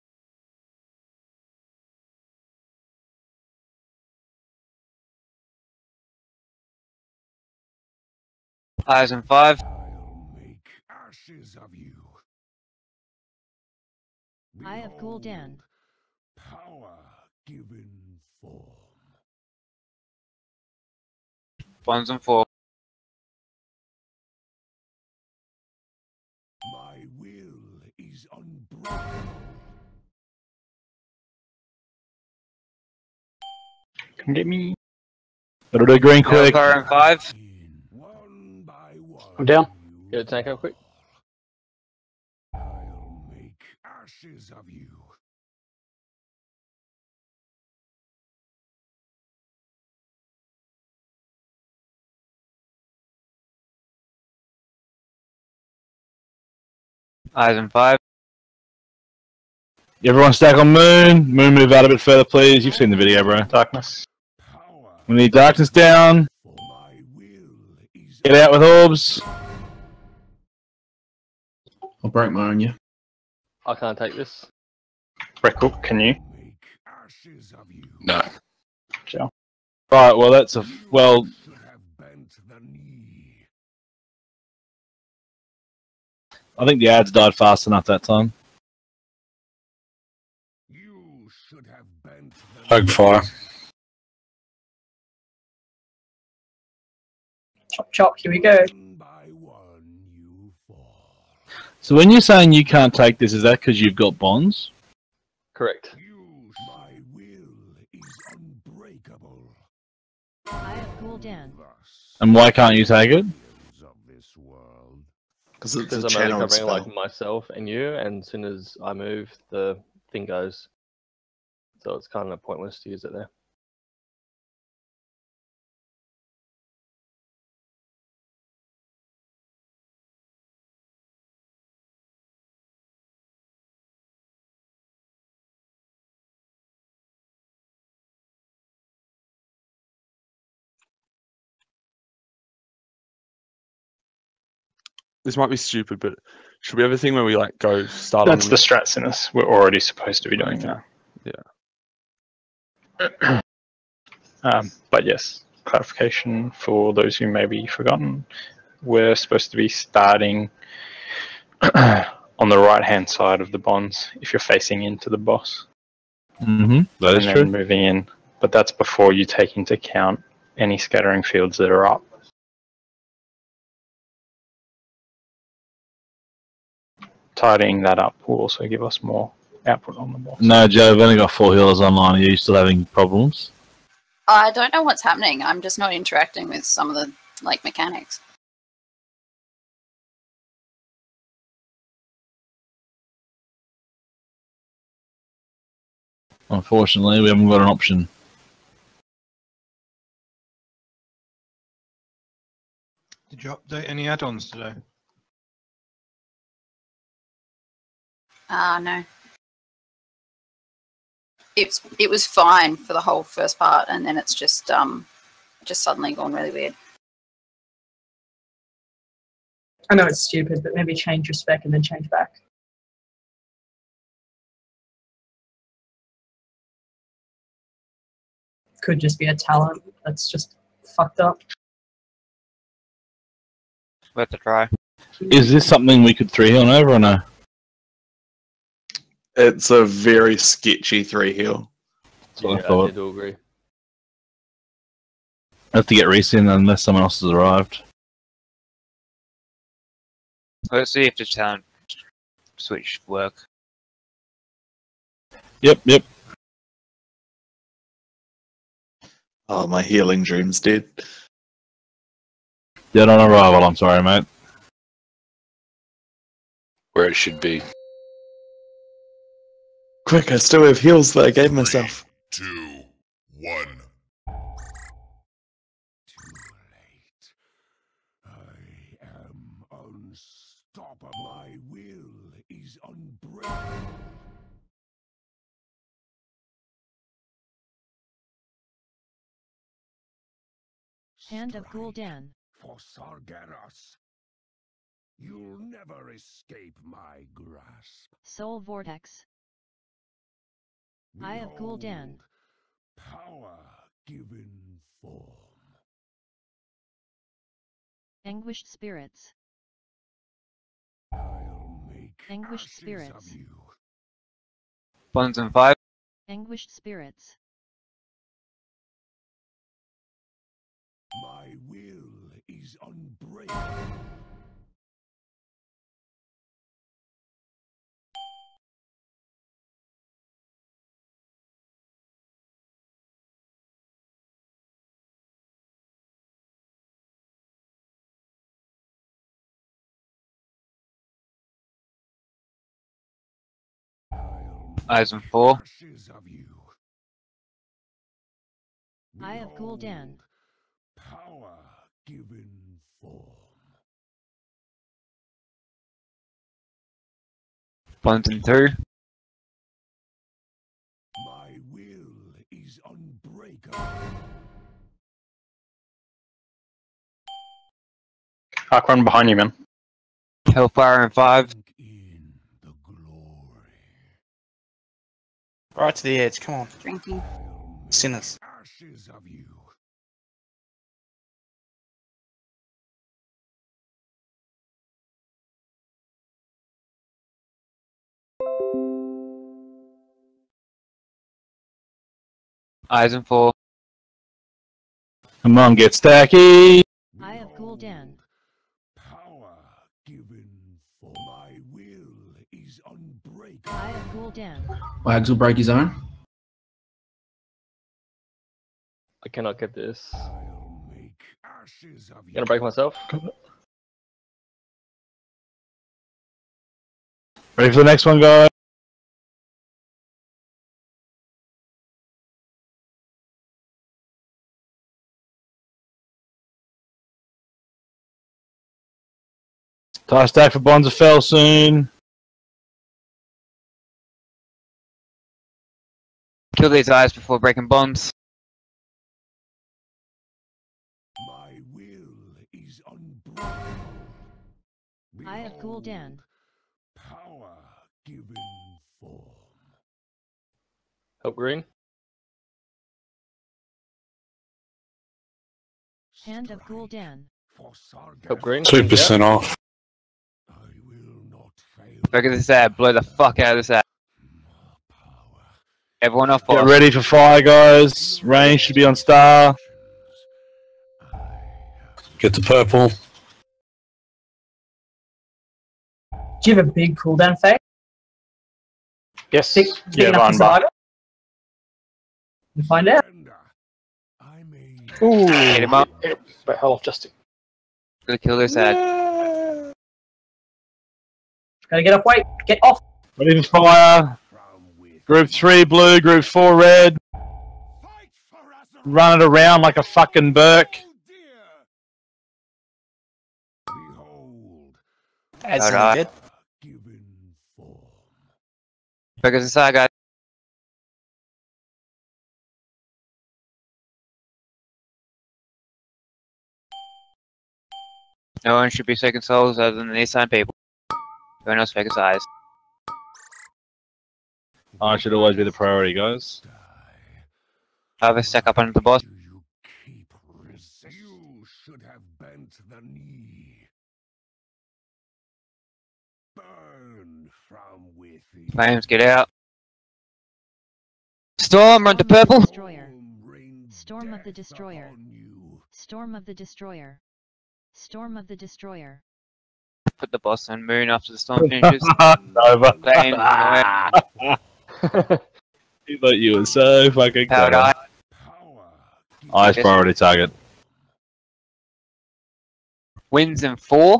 Eyes and 5. I'll make ashes of you. Eye of Gul'dan. Power given form. Bonds and 4. My will is unbreakable. Come get me. Better do green quick. Hellfire and 5. I'm down. Get a tank up quick. I'll make ashes of you. Eyes and 5. Everyone stack on Moon. Moon, move out a bit further, please. You've seen the video, bro. Darkness. We need darkness down. Get out with orbs. I'll break my own, yeah. I can't take this. Reckle, can you? No. Joe. Right, well, that's a. Well. I think the ads died fast enough that time. Hug fire. Chop chop, here we go. So when you're saying you can't take this, is that because you've got bonds? Correct. Eye of Gul'dan. And why can't you take it? Because it's a Because I'm only channeled covering spell. like myself and you, and as soon as I move, the thing goes. So it's kind of pointless to use it there. This might be stupid, but should we have a thing where we like go start That's on the strats in us. We're already supposed to be doing that. Yeah. But yes, clarification for those who may be forgotten. We're supposed to be starting on the right-hand side of the bonds if you're facing into the boss. Mm-hmm. That is and true. then moving in, but that's before you take into account any scattering fields that are up. Tidying that up will also give us more output on the boss. No, Joe, I've only got 4 healers online. Are you still having problems? I don't know what's happening. I'm just not interacting with some of the like mechanics. Unfortunately, we haven't got an option. Did you update any add-ons today? No. It was fine for the whole first part, and then it's just suddenly gone really weird. I know it's stupid, but maybe change your spec and then change back. Could just be a talent that's just fucked up. Worth a try. Is this something we could 3-heal over or no? It's a very sketchy 3-heal. That's what I I thought. do agree. I have to get Reese in unless someone else has arrived. Let's see if the talent switch work. Yep. Oh, my healing dream's dead. Dead on arrival, I'm sorry, mate. Where it should be. Quick, I still have heals that I gave myself. 2, 1. I am unstoppable. My will is unbreakable. Hand of Gul'dan. For Sargeras, you'll never escape my grasp. Soul Vortex. Eye of Gul'dan. Power given form. Anguished Spirits. I'll make Anguished ashes Spirits. of you. Bonds and 5. Anguished Spirits. My will is unbreakable. Eyes and 4. Ashes of you. Eye of Gul'dan. Power given form. Bonds and 2. My will is unbreakable. Arc run behind you, man. Hellfire and 5. Right to the edge, come on. Drinking. Sinners. Ashes of you. Eyes and 4. Come on, get stacky. Eye of Gul'dan. Power given for my will is unbreakable. Eye of Gul'dan. Wags will break his own. I cannot get this. I'll make ashes of you. Gonna break myself. Ready for the next one, guys? Tie stack for Bonds of Fell soon. Kill these eyes before breaking bonds. My will is unbreakable. Eye of Gul'dan. Power given form. Help green. Hand of Gul'dan. For Sargeras. Help green. 2% off. I will not fail. Look at this ad. Blow the fuck out of this ad. Everyone off Get boss. ready for fire, guys. Rain should be on star. Get the purple. Do you have a big cooldown phase? Yes. Big Yeah, enough Von for Bar. Saga? We'll find out. Ooh. Hit him up. But hell off, Justin. Gonna kill this ad. Gotta get off, wait, get off. Ready for fire. Group 3 blue, group 4 red. Run it around like a fucking Burke. Ad's Alright. not dead. Focus inside, guys. No one should be second souls other than these sign people. Everyone else focus eyes. I should always be the priority, guys. Have a stack up under the boss. You should have bent the knee. Burn from within. Flames, get out. Storm, run to purple. Destroyer. Storm of the Destroyer. Storm of the Destroyer. Storm of the Destroyer. Put the boss on moon after the storm finishes. Nova. Flame, You thought you were so fucking Powered clever. Ice priority target. Wins in 4.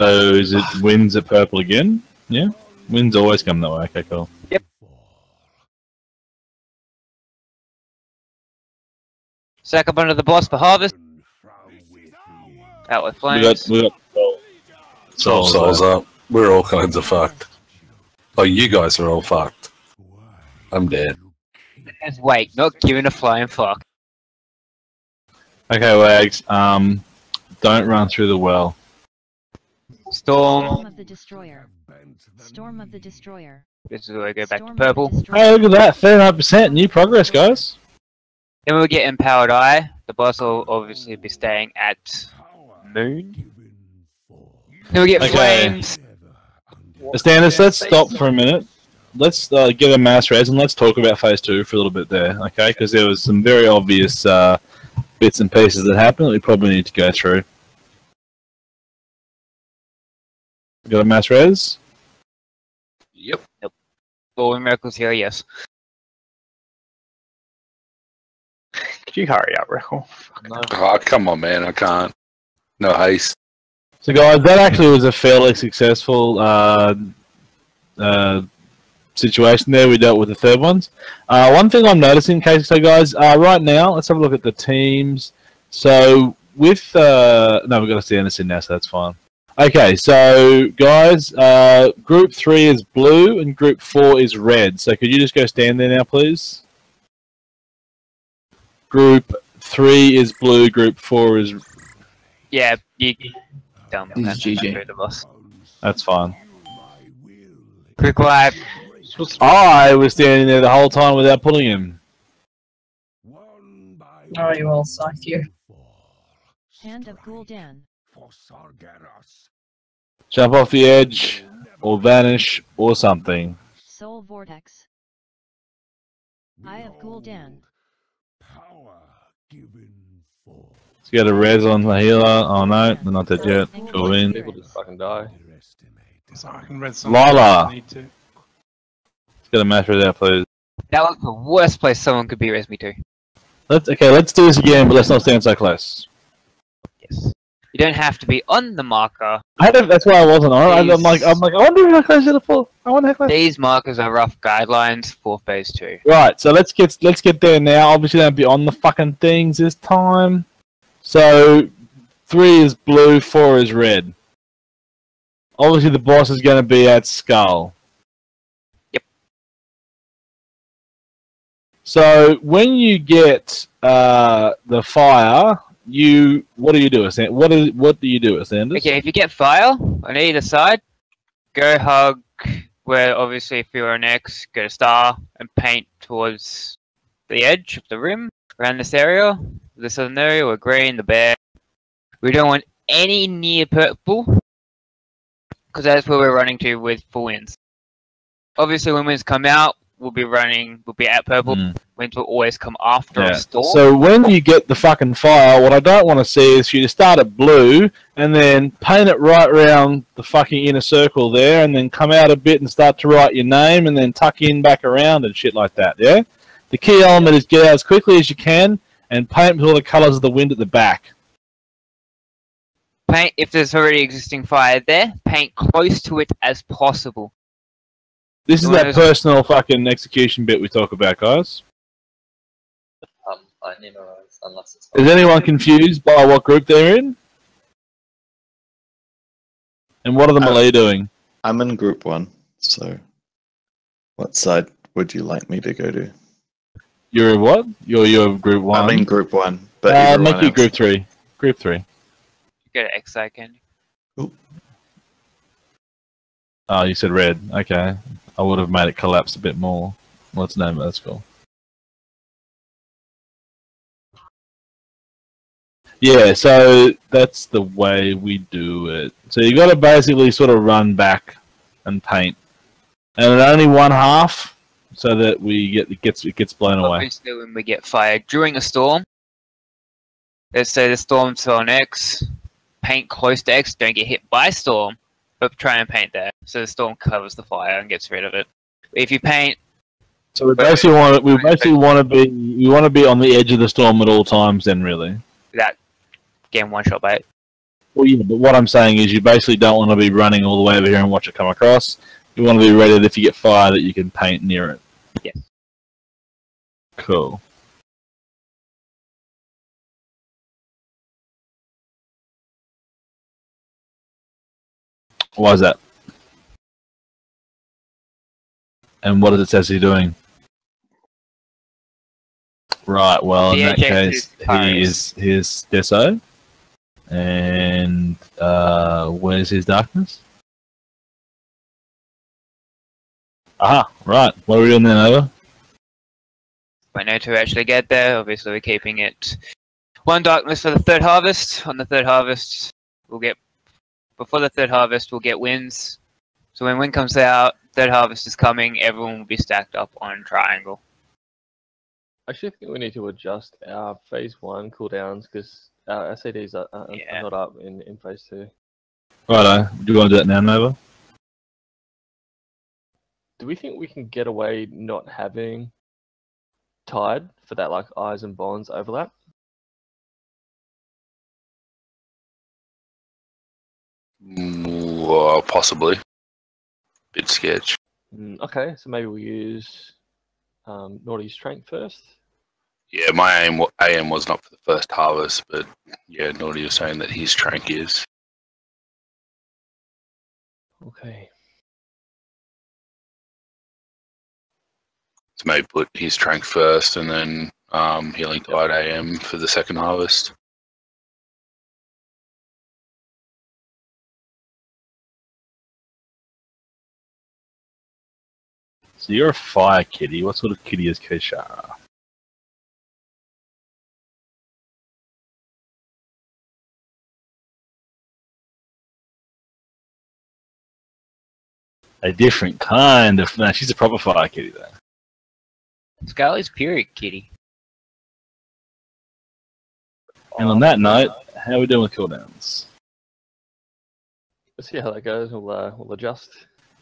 So is it wins at purple again? Yeah? Wins always come that way. Okay, cool. Yep. Sack up under the boss for harvest. Out with flames. We got Souls up. We're all kinds of fucked. Oh, you guys are all fucked. I'm dead. Just wait, not giving a flying fuck. Okay, Wags. Don't run through the well. Storm. Of the Destroyer. Storm of the Destroyer. This is where we go back to Storm purple. Hey, look at that. 39% new progress, guys. Then we'll get Empowered Eye. The boss will obviously be staying at Moon. Then we get Flames. Standards, let's stop for a minute. Let's get a mass res and let's talk about phase 2 for a little bit there, okay? Because there was some very obvious bits and pieces that happened that we probably need to go through. Got a mass res? Yep. All miracles here, yes. Could you hurry up, Reckle? Oh, come on, man. I can't. No haste. So, guys, that actually was a fairly successful situation there. We dealt with the third ones. One thing I'm noticing, guys, right now, let's have a look at the teams. So, with... no, we've got to see Anderson now, so that's fine. Okay, so, guys, Group 3 is blue and Group 4 is red. So, could you just go stand there now, please? Group 3 is blue, Group 4 is... Yeah, you... Dumb. This is GG. That's fine. Quick wipe. I was standing there the whole time without pulling him. Oh, you all scythe you. Hand of Gul'dan. Jump off the edge, or vanish, or something. Soul Vortex. Eye of Gul'dan. Let's get a res on the healer. Oh no, they're not dead yet. Go in. People just fucking die. So I can read some. Lila! Need to. Let's get a match res out, please. That was the worst place someone could be res me to. Let's do this again, but let's not stand so close. Yes. You don't have to be on the marker. That's why I wasn't on. I'm like, I wonder how close it'll fall. I wonder how close. These markers are rough guidelines for phase 2. Right, so let's get there now. Obviously, don't be on the fucking things this time. So, 3 is blue, 4 is red. Obviously, the boss is going to be at Skull. Yep. So, when you get the fire, what do you do, Sanders? What do you do, Sanders? Okay, if you get fire on either side, go hug where obviously if you're an X, go to star and paint towards the edge of the rim around this area. The southern area, or green, the bear. We don't want any near purple, because that's where we're running to with full wins. Obviously, when wins come out, we'll be at purple. Wins will always come after a storm. So when you get the fucking fire, what I don't want to see is you to start at blue and then paint it right around the fucking inner circle there, and then come out a bit and start to write your name, and then tuck in back around and shit like that. Yeah. The key element is get out as quickly as you can and paint with all the colours of the wind at the back. Paint, if there's already existing fire there, paint close to it as possible. This is that personal fucking execution bit we talk about, guys. I memorize unless it's. Is anyone confused by what group they're in? And what are the melee doing? I'm in group 1, so what side would you like me to go to? You're what? You're group 1? I'm in group 1, but make you group 3. Group 3. Go to X-Side Candy. Oh, you said red. Okay. I would have made it collapse a bit more. What's the name of that school? Yeah, so that's the way we do it. So you got to basically sort of run back and paint, and only one half, so that it gets blown away. Obviously, when we get fire during a storm, let's say the storm's on X, paint close to X, don't get hit by storm, but try and paint there. So the storm covers the fire and gets rid of it. If you paint, so we basically want to be on the edge of the storm at all times. Then really, that game one shot bait. Well, yeah, but what I'm saying is you basically don't want to be running all the way over here and watch it come across. You want to be ready that if you get fire that you can paint near it. Yes. Cool. Why is that? And what does it say he's doing? Right, well, in that case, he is Deso. And where's his darkness? Aha, right. What are we doing then, over? Wait, no, to actually get there, obviously we're keeping it one darkness for the third harvest. On the third harvest, we'll get, before the third harvest, we'll get winds. So when wind comes out, third harvest is coming, everyone will be stacked up on triangle. I actually think we need to adjust our phase 1 cooldowns because our SADs are not up in phase 2. Righto. Do you want to do it now, Nova? Do we think we can get away not having Tide for that like eyes and bonds overlap? Well, possibly. Bit sketch. Okay, so maybe we use Naughty's Strength first. Yeah, my AM was not for the first harvest, but yeah, Naughty was saying that his strength is. Okay. So maybe put his strength first and then Healing Tide AM for the second harvest. So you're a fire kitty. What sort of kitty is Keshara? A different kind of... No, she's a proper fire kitty, though. Scarlet's period kitty. And on that note, how are we doing with cooldowns? Let's see how that goes. We'll adjust.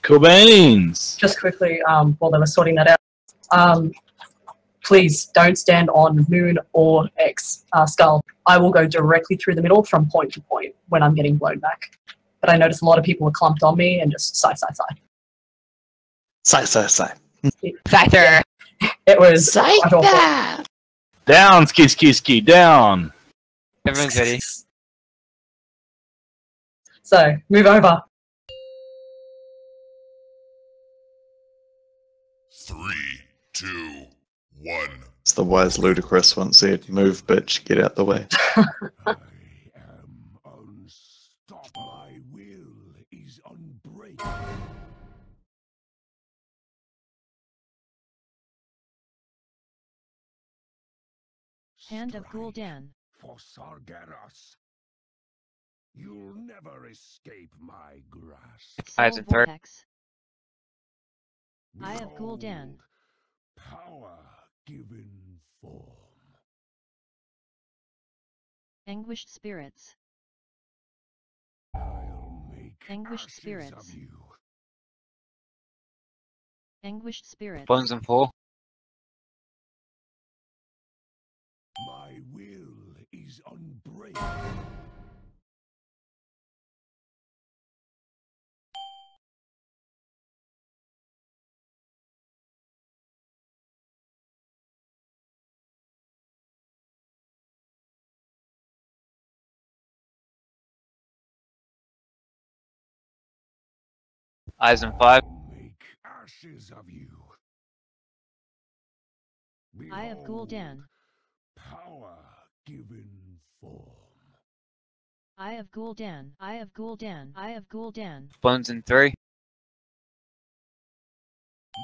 Cool beans! Just quickly, while they were sorting that out, please don't stand on Moon or X Skull. I will go directly through the middle from point to point when I'm getting blown back. But I noticed a lot of people were clumped on me and just side. Side. Scyther! It was quite awful. Down, ski, down! Everyone's ready. So, move over. 3, 2, 1. It's the wise ludicrous once said, "Move, bitch, get out the way." My will is unbreakable. Hand of Gul'dan. For Sargeras. You'll never escape my grasp. Eyes and third. Vortex. Eye of Gul'dan. Power given form. Anguished spirits. I'll make Anguished ashes spirits. of you. Anguished spirits. Bonds and 4. My will is unbreakable. Eyes and 5. Make ashes of you. Eye of Gul'dan. Power given form. Eye of Gul'dan. Eye of Gul'dan. Eye of Gul'dan. Bonds and 3.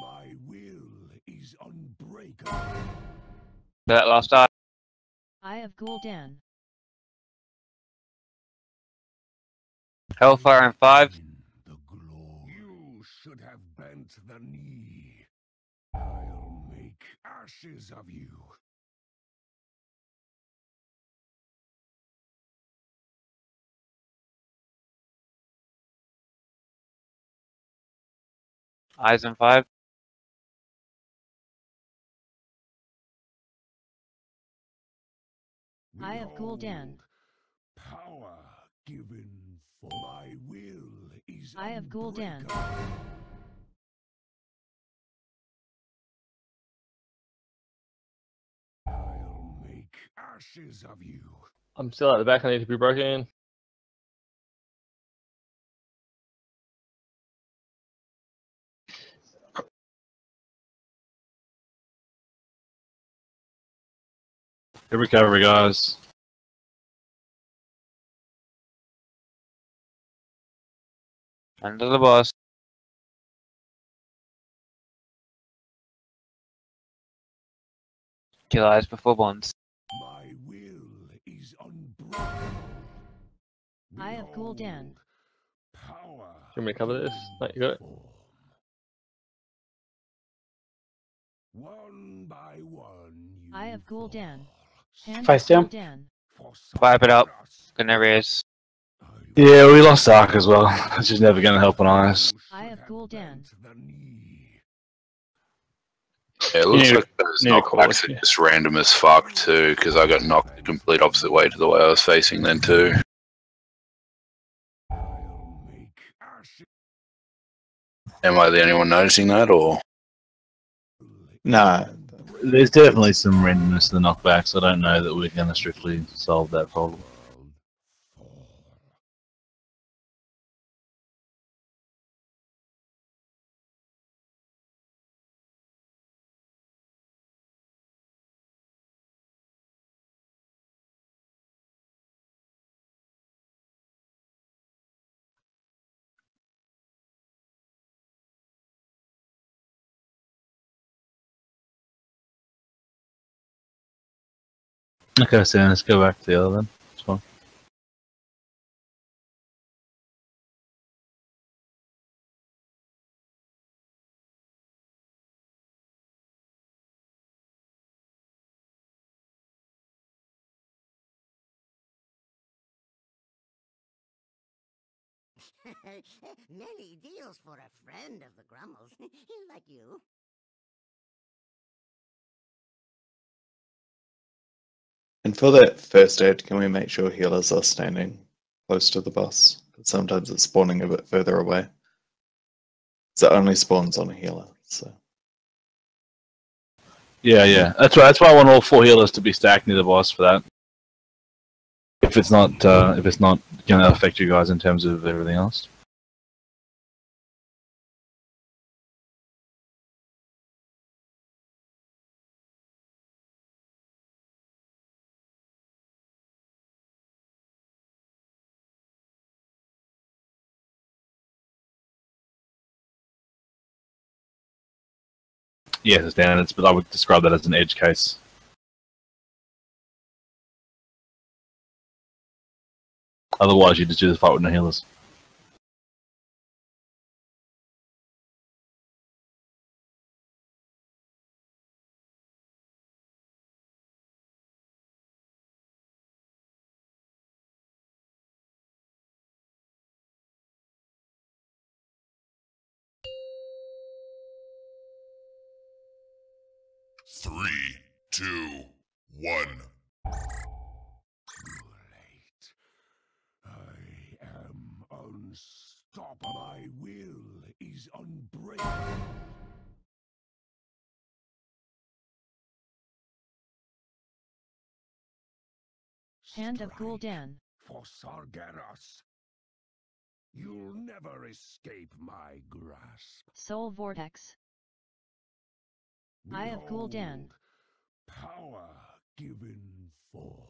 My will is unbreakable. That last eye. Eye of Gul'dan. Hellfire and 5. You should have bent the knee. I'll make ashes of you. Eyes in 5. Eye of Gul'dan. Power given for my will is Eye of Gul'dan. I'll make ashes of you. I'm still at the back. I need to be broken in. Good recovery, guys. Under the boss. Kill eyes before bonds. My will is unbreakable. Eye of Gul'dan. Power. Can we cover this? No, you got it. One by one, you Eye of Gul'dan. Hand Face of down. Gul'dan. Wipe it up. Gonna raise. Yeah, we lost Ark as well. It's just never going to help on Ice. Eye of Gul'dan. Yeah, it looks need to- like those need to call knockbacks it, are yeah. just random as fuck too, because I got knocked the complete opposite way to the way I was facing then too. Am I the only one noticing that, or? No, There's definitely some randomness to the knockbacks. I don't know that we're going to strictly solve that problem. Okay, so let's go back to the other then. It's fine. Many deals for a friend of the Grummles, like you. and for that first aid, can we make sure healers are standing close to the boss? 'Cause sometimes it's spawning a bit further away. So it only spawns on a healer. So Yeah. That's why I want all 4 healers to be stacked near the boss for that. If it's not going to affect you guys in terms of everything else. Yes, it's standards, but I would describe that as an edge case. Otherwise, you just do the fight with no healers. Three, two, one. Too late. I am unstoppable. My will is unbreakable. Hand of Gul'dan. For Sargeras. You'll never escape my grasp. Soul Vortex. Eye of Gul'dan. Power given form.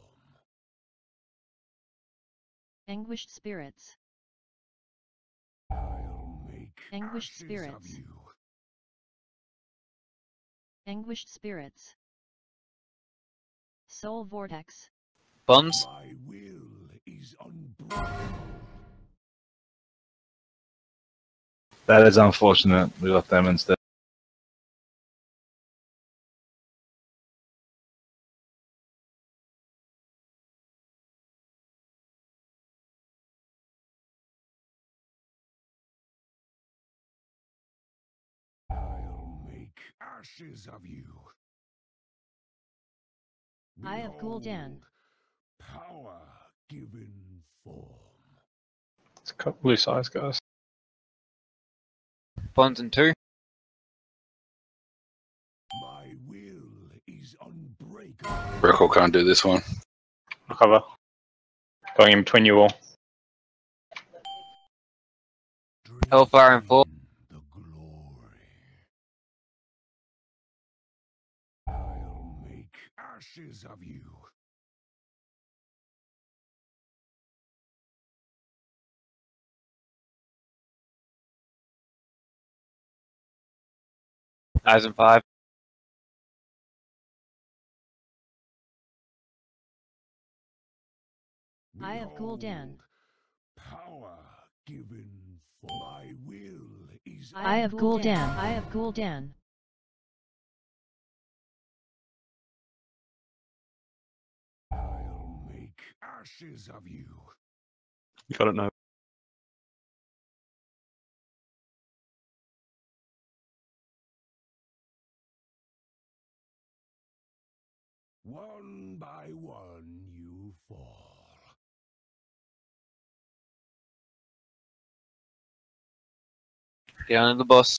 Anguished Spirits. I'll make Anguished ashes Spirits. of you. Anguished Spirits. Soul Vortex. Bonds. My will is unbreakable. That is unfortunate. We left them instead. ashes of you. Eye of Gul'dan. Power given form. It's a couple blue size guys. Bonds and 2. My will is unbreakable. Reckle can't do this one. Cover. Going in between you all. Hellfire and 4. I'll make ashes of you. Eyes and 5. Eye of Gul'dan. Power given for my will is Eye of Gul'dan. Eye of Gul'dan. I'll make ashes of you. You got it now. One by one you fall. Down to the boss.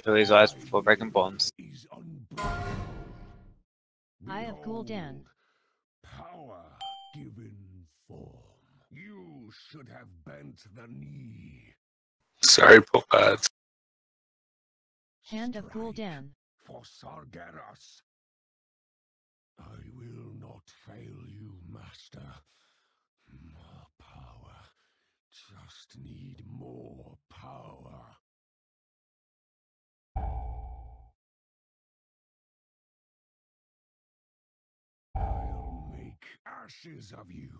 Fill his eyes before breaking bonds. Eye of Gul'dan. Power given form. You should have bent the knee. Sorry, poor lads. Hand of Gul'dan. For Sargeras. I will not fail you, master. More power. Just need more power. I'll make ashes of you.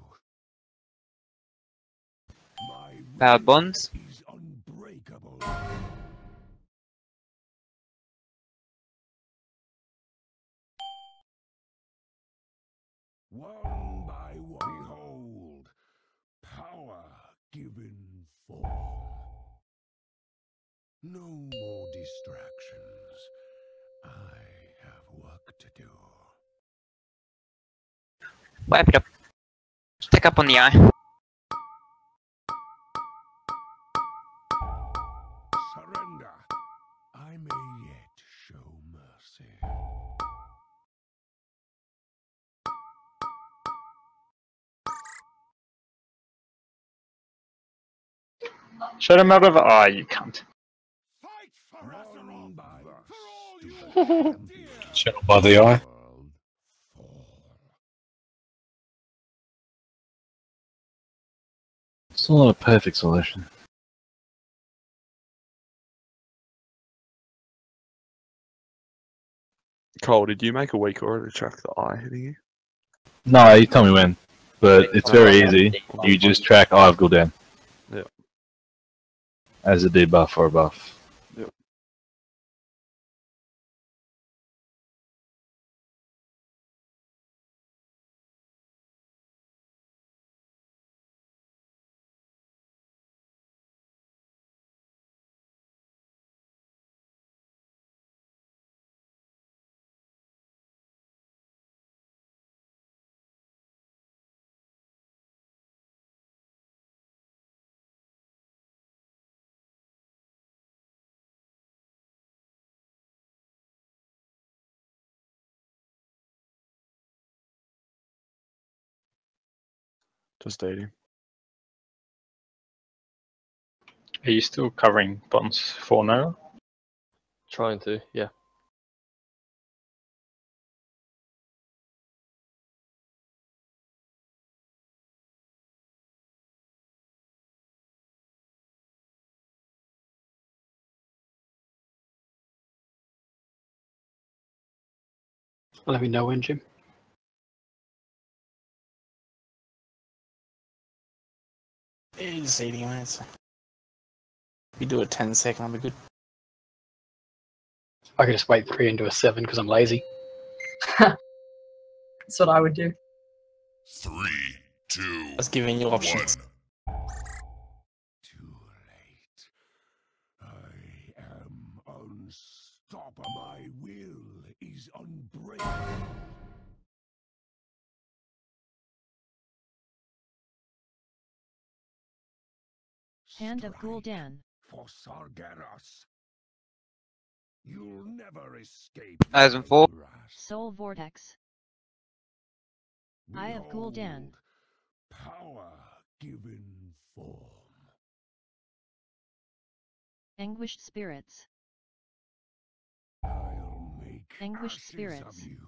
My Powered bonds. is unbreakable. One by one, behold, power given form. No more distractions. I have work to do. Wipe it up. Stick up on the eye. Surrender. I may yet show mercy. Shut him out of the eye, you cunt. Shut up by the eye. It's not a perfect solution. Cole, did you make a weak order to track the eye hitting you? No, you tell me when. But it's very easy. You just track Eye of Gul'dan. Yep. As a debuff or a buff. Yep. Just dating. Are you still covering bonds for now? Trying to, yeah. Let me know when, Jim. Yeah, just eating minutes. If you do a 10-second, I'll be good. I could just wait 3 and do a 7 because I'm lazy. That's what I would do. 3, 2, I was giving you options. 1. My will is unbreakable. Hand of Gul'dan. For Sargeras. You'll never escape. As in 4. Soul Vortex. Eye of Gul'dan. Power given form. Anguished Spirits. I'll make Anguished ashes Spirits. of you.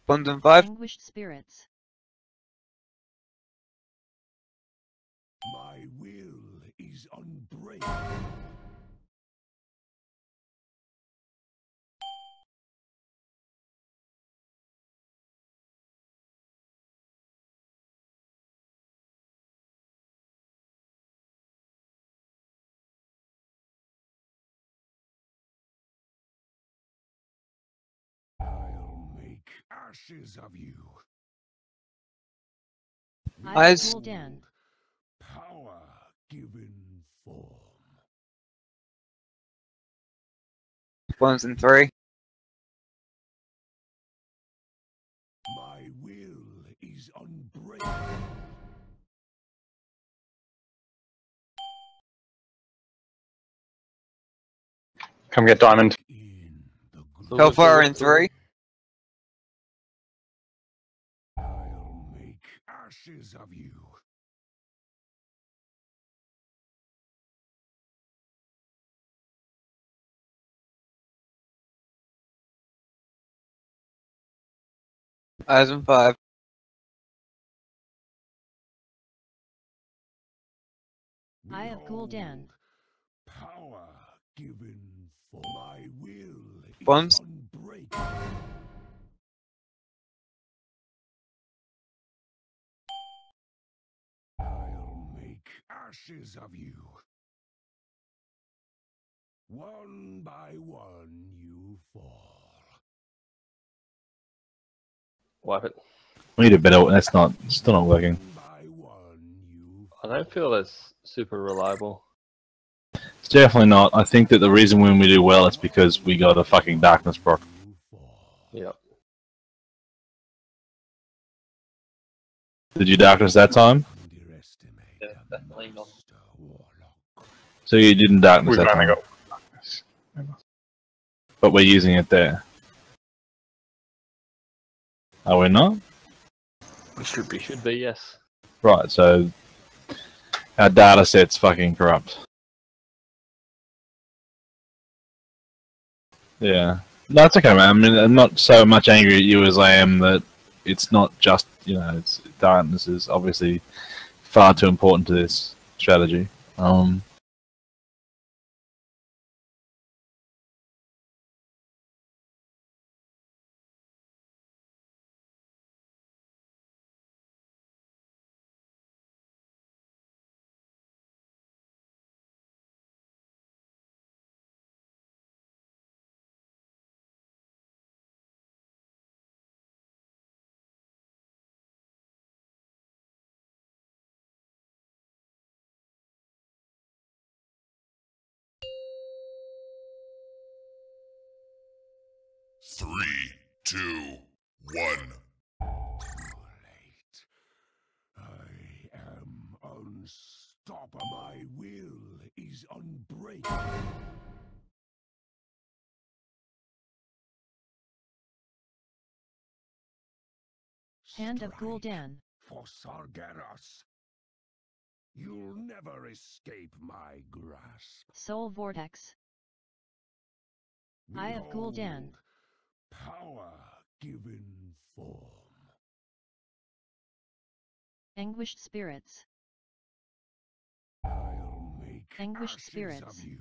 Bonds and 5. Anguished Spirits. My will is unbreakable. I'll make ashes of you. Eye of Eyes. Gul'dan. Power given form. Bonds and 3. My will is unbreakable. Come get diamond. Hellfire in 3. I'll make ashes of you. Eyes and 5. Eye of Gul'dan. Power given for my will is Bonds. unbreakable. I'll make ashes of you. One by one you fall. Wipe it. We need a better. That's not. Still not working. I don't feel that's super reliable. It's definitely not. I think that the reason when we do well, it's because we got a fucking darkness proc. Yep. Did you darkness that time? Yeah, definitely not. So you didn't darkness We've that only time. got. But we're using it there. Are we not? It should be. Should be, yes. Right, so our data set's fucking corrupt. Yeah. No, it's okay, man. I mean, I'm not so much angry at you as I am that it's not just, you know, it's darkness is obviously far too important to this strategy. Three, two, one. Too late. I am unstoppable. My will is unbreakable. Hand of Gul'dan. For Sargeras. You'll never escape my grasp. Soul Vortex. Eye of Gul'dan. Power given form. Anguished Spirits. I'll make Anguished ashes Spirits. of you.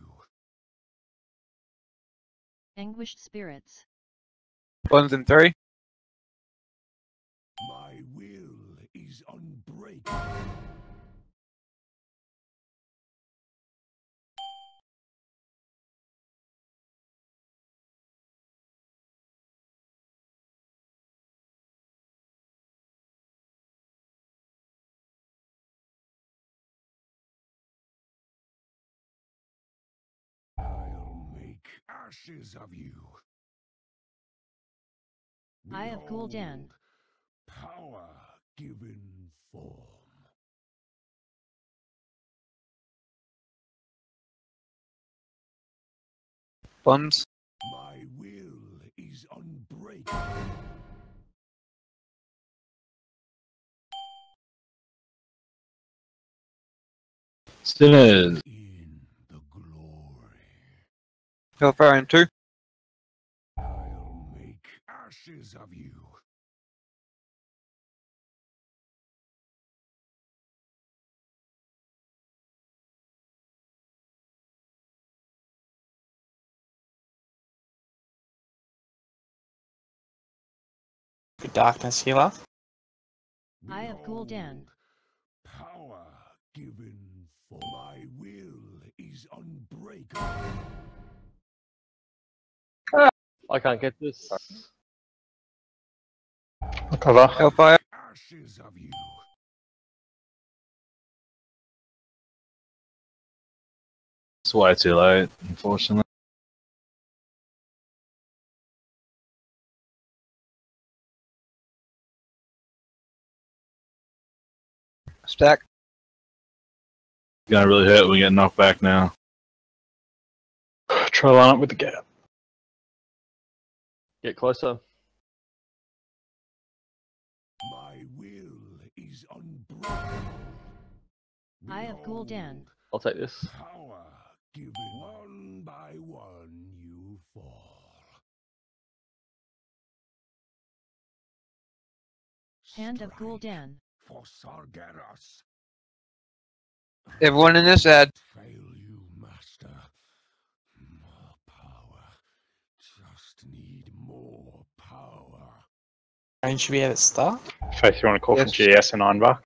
Anguished Spirits. Bonds and 3. My will is unbreakable. I'll make ashes of you. Eye of Gul'dan. Power given form. Bonds. My will is unbreakable. Sinners. Hellfire in 2. I'll make ashes of you. Good darkness healer. Eye of Gul'dan. Power given for my will is unbreakable. I can't get this. I'll cover. Hellfire. Ashes of you. It's way too late, unfortunately. Stack. It's gonna really hurt when we get knocked back now. Try line up with the gap. Get closer. My will is unbreakable. Eye of Gul'dan. I'll take this. Power given one by one you fall. Hand of Gul'dan. For Sargeras. Everyone in this ad. Fail you, master. More power. Just need more power. Range should be at its start. Faith, you want to call Yes. for GS and Ironbar?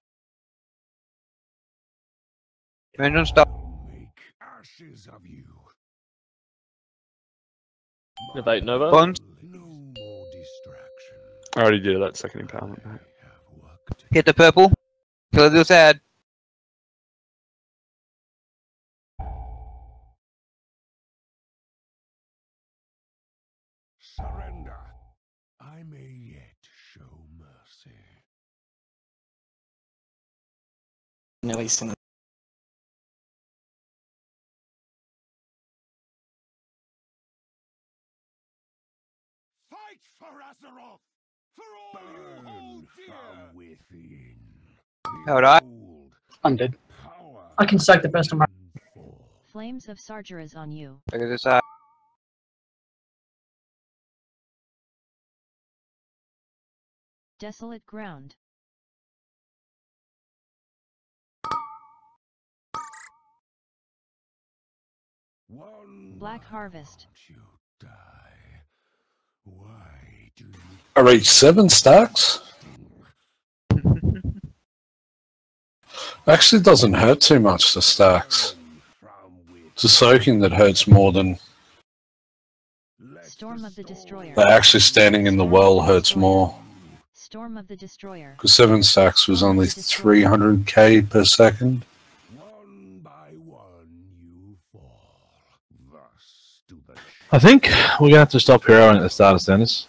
Range on stop. Make ashes of you. Innovate Nova. Bonds. No more distraction. I already did that second empowerment, mate. Hit the purple. Kill this ad. Surrender. I may yet show mercy. Nearly seen it. Fight for Azeroth! For all you hold dear! From within. How would I? I'm dead. Power I can soak the first time. Flames of Sargeras on you. Look at this ad. Desolate ground. One Black harvest. you die. Why do you I reached 7 stacks. Actually, it doesn't hurt too much, the stacks. It's the soaking that hurts more than Storm of the Destroyer. actually standing in the well hurts more. Storm of the Destroyer. Because 7 stacks was only 300k per second. one by one you fall? Thus do the I think we're gonna have to stop heroing at the start of centers.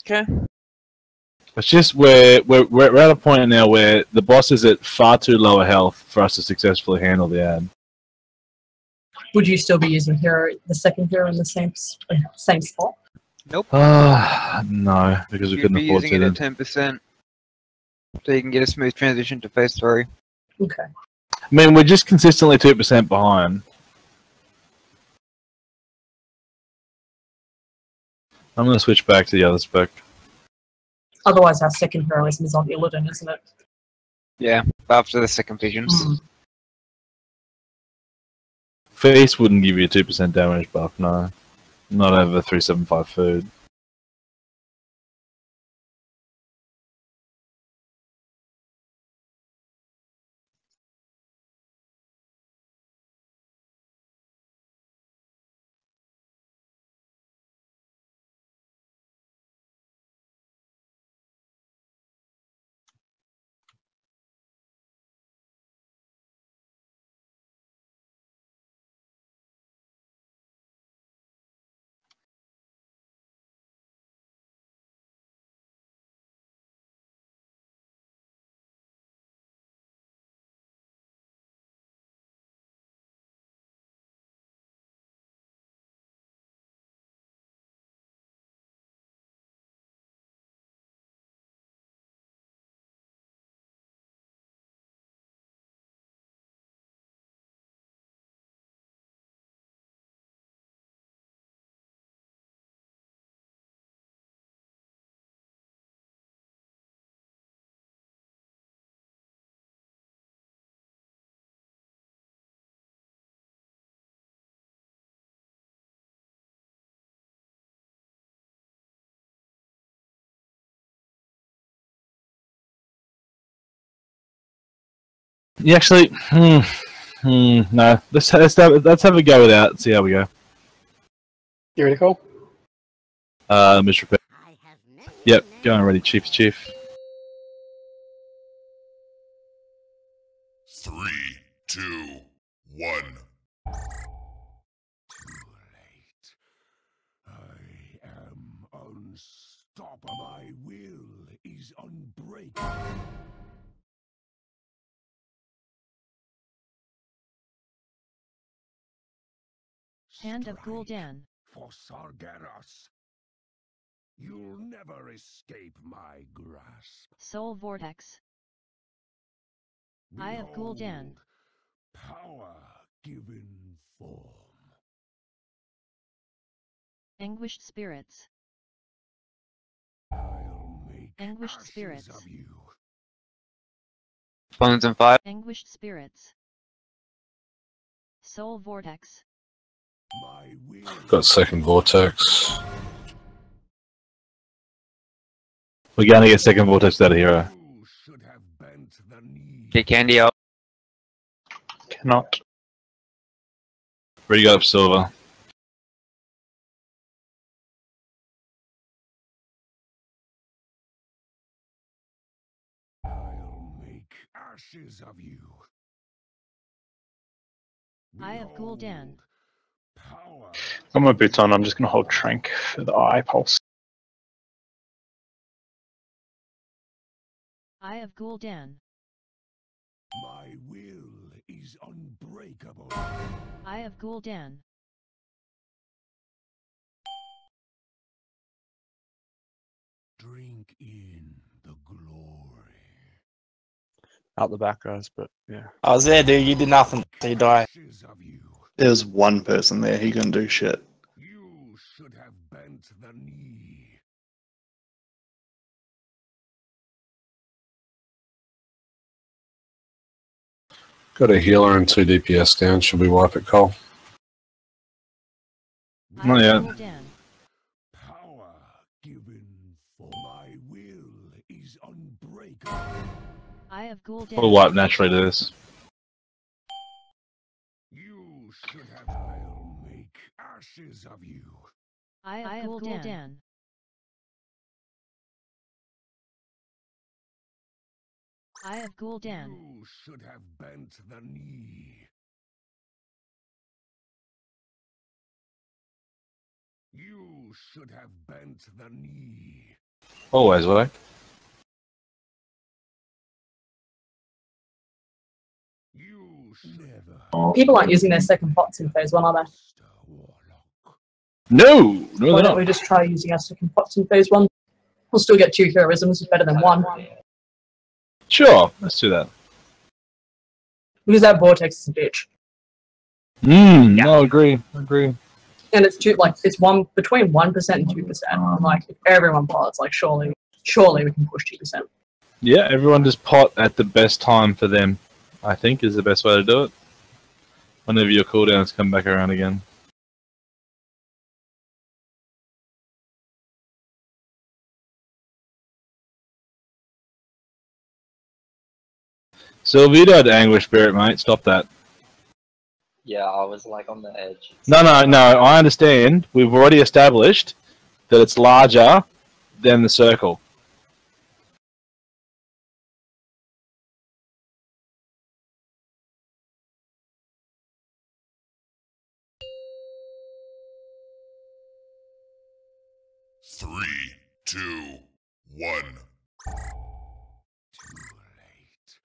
Okay. It's just we're at a point now where the boss is at far too low a health for us to successfully handle the ad. Would you still be using the second hero in the same spot? Nope. No, because we You'd couldn't be afford using it to. at 10%. So you can get a smooth transition to phase 3. Okay. I mean, we're just consistently 2% behind. I'm gonna switch back to the other spec. Otherwise, our second heroism is on Illidan, isn't it? Yeah, after the second visions. Feast wouldn't give you a 2% damage buff, no. Not over 375 food. You actually, no. Let's have a go without. And see how we go. You ready, Cole? Mr. Pe- Yep, going ready, Chief. 3, 2, 1. I am unstoppable. My will is unbreakable. Hand of Gul'dan. For Sargeras. You'll never escape my grasp. Soul Vortex. Eye of Gul'dan. Power given form. Anguished Spirits. I'll make Anguished ashes Spirits. of you. Bones and fire. Anguished Spirits. Soul Vortex. My will. Got second vortex. We're gonna get second vortex out of here. You should have bent the knee. Get candy out. Cannot. Where you got up, Silver? I'll make ashes of you. Eye of Gul'dan. Power. Got my boots on. I'm just gonna hold Trank for the eye pulse. Eye of Gul'dan. My will is unbreakable. Eye of Gul'dan. Drink in the glory. Out the back, guys, but yeah. I was there, dude. You did nothing. So you die. Ashes of you. There's one person there. He can do shit. You should have bent the knee. Got a healer and 2 DPS down. Should we wipe it, Cole? Not yet. Gul'dan. Power given for my will is unbreakable. Eye of Gul'dan. We'll wipe naturally to this. You should have. I'll make ashes of you. Eye of Gul'dan. Eye of Gul'dan. You should have bent the knee. You should have bent the knee. Always, will I? You should never. People aren't using their second pots in phase 1, are they? No, Why they're don't we not. just try using our second pots in phase 1? We'll still get 2 heroisms, better than 1. Sure, let's do that. Because that vortex is a bitch. No, agree. And it's it's between 1% and 2%. I'm like, if everyone pots, like surely we can push 2%. Yeah, everyone just pot at the best time for them, I think, is the best way to do it. Whenever your cooldowns come back around again. Sylvie, you had Anguish Spirit, mate. Stop that. Yeah, I was like on the edge. No, I understand. We've already established that it's larger than the circle. Three, 2, 1. Too late.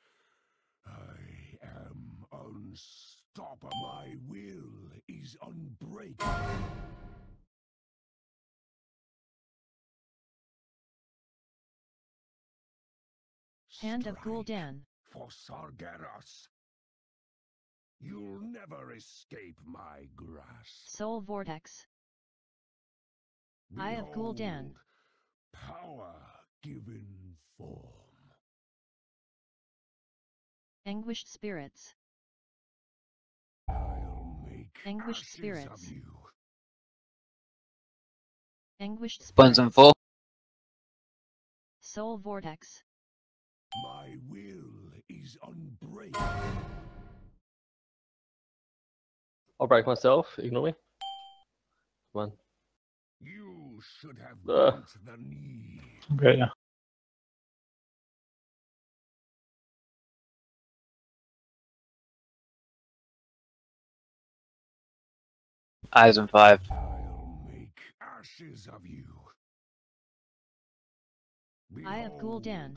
I am unstoppable. My will is unbreakable. Hand of Gul'dan. For Sargeras. You'll never escape my grasp. Soul Vortex. Eye of Gul'dan. Power given form. Anguished Spirits. I'll make Anguished ashes Spirits. of you. Anguished Bones Spirits. and full. Soul Vortex. My will is unbreakable. I'll break myself. Ignore me. Come on. You should have Ugh. bent the knee. Okay, yeah. Eyes on 5. I'll make ashes of you. Eye of Gul'dan.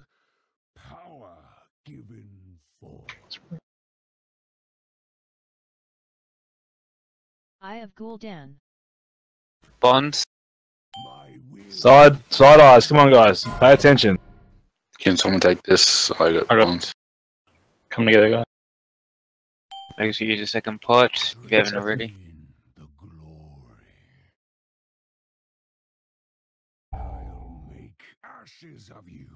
Power given forth. Eye of Gul'dan. Bonds. Side eyes. Come on, guys. Pay attention. Can someone take this? I got bonds. Come together, guys. Make sure you use a second pot if you haven't already. I'll make ashes of you.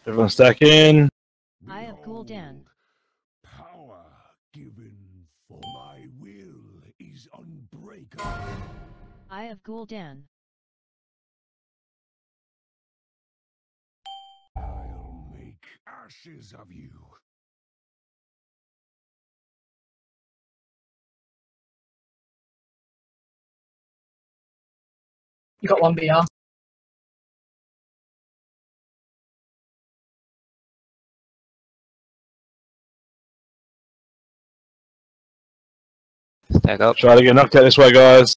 Everyone stack in. Eye of Gul'dan. Power given for my will is unbreakable. Eye of Gul'dan. I'll make ashes of you. You got one BR. Stack up. Try to get knocked out this way, guys.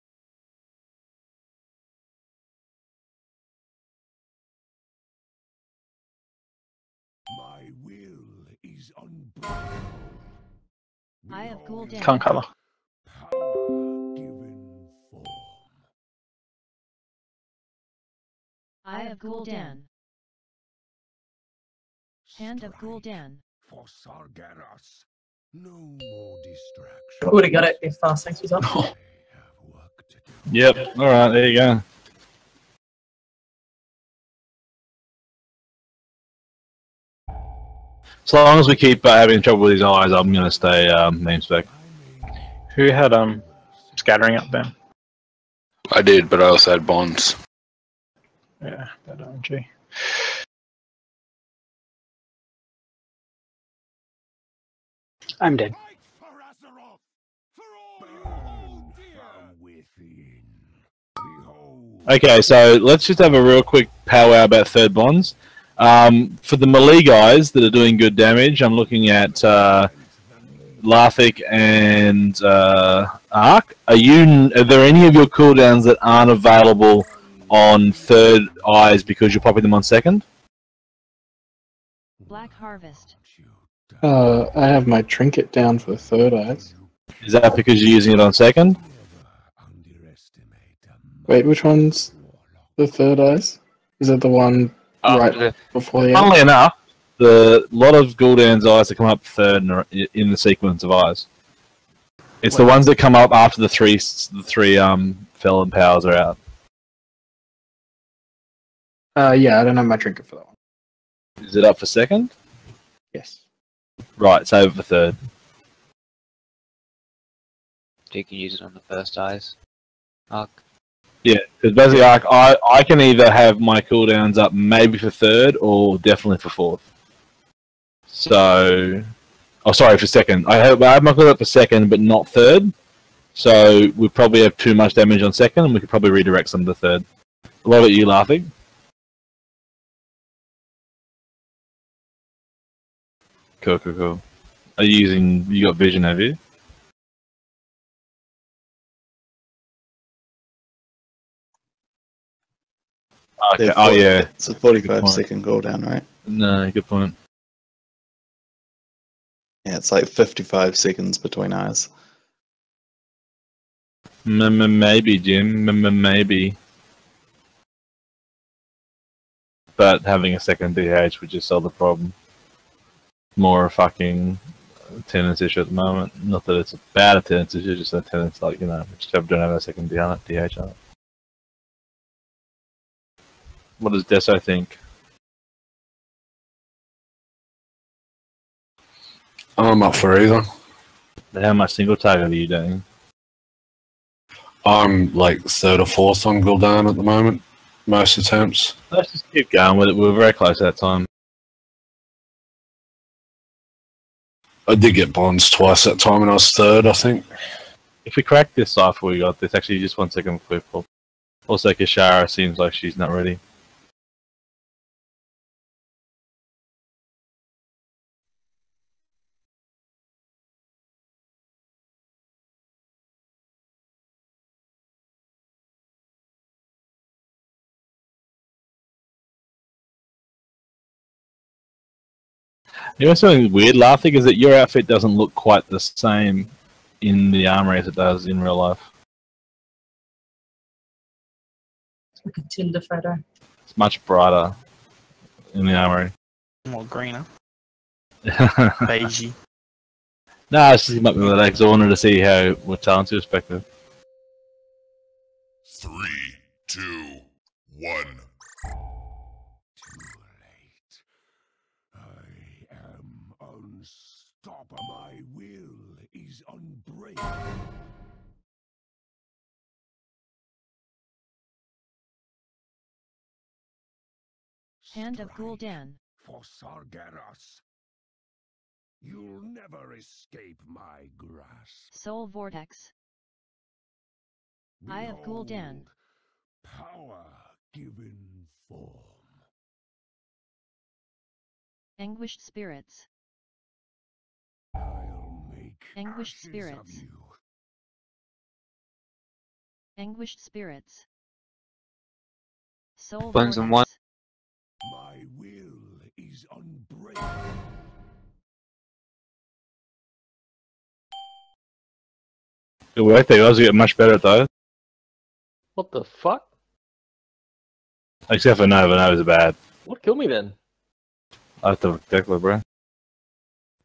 My will is unbreakable. Eye of Gul'dan. Can't cover. Power given form. Eye of Gul'dan. Hand of Gul'dan. For Sargeras. No more distraction. I would have got it if Saints was up. Yep. All right. There you go. As long as we keep having trouble with his eyes, I'm going to stay main spec. Who had scattering up then? I did, but I also had bonds. Yeah, that RNG. I'm dead. Okay, so let's just have a real quick powwow about third bonds. For the melee guys that are doing good damage, I'm looking at Larthic and Ark. Are there any of your cooldowns that aren't available on third eyes because you're popping them on second? Black Harvest. I have my trinket down for third eyes. Is that because you're using it on second? Wait, which one's the third eyes? Is it the one right before the end? Funnily enough, the lot of Gul'dan's eyes that come up third in the sequence of eyes. It's the ones that come up after the three Felon powers are out. Yeah, I don't have my trinket for that one. Is it up for second? Yes. Right, save it for third. So you can use it on the first eyes. Arc. Yeah, because basically I can either have my cooldowns up maybe for third or definitely for fourth. So, oh sorry, for second. I have my cooldown up for second, but not third. So we probably have too much damage on second, and we could probably redirect some to third. What about you, Laughing? Cool. Are you using? You got vision, have you? Okay. Oh yeah. It's a 45-second cooldown, right? No, good point. Yeah, it's like 55 seconds between eyes. Maybe, Jim. Maybe. But having a second DH would just solve the problem. More a fucking attendance issue at the moment. Not that it's a bad attendance issue, just attendance, like, you know, we just don't have a second DH on it. What does Deso think? I'm up for either. How much single target are you doing? I'm like third or fourth on Gul'dan at the moment. Most attempts. Let's just keep going with it. We were very close that time. I did get bonds twice that time, and I was third, I think. If we crack this cipher, we got this. Actually, just 1 second before we pull. Also, Kishara seems like she's not ready. You know something weird, laughing, is that your outfit doesn't look quite the same in the armory as it does in real life. It's like a Tinder photo. It's much brighter in the armory. More greener. No, Beigey. it's just up with the legs. I wanted to see how what talent's perspective. 3, 2, 1. I am unstoppable. My will is unbreakable. Hand of Gul'dan. For Sargeras. You'll never escape my grasp. Soul Vortex. Eye of Gul'dan. Power given form. Anguished Spirits. I'll make Anguished ashes Spirits. of you. Anguished Spirits. Soul Bones and one. Vortex. My will is unbreakable. Good work there, guys. You get much better at those. What the fuck? Except for Nova. Nova's bad. What killed me then? I have to declare, bro.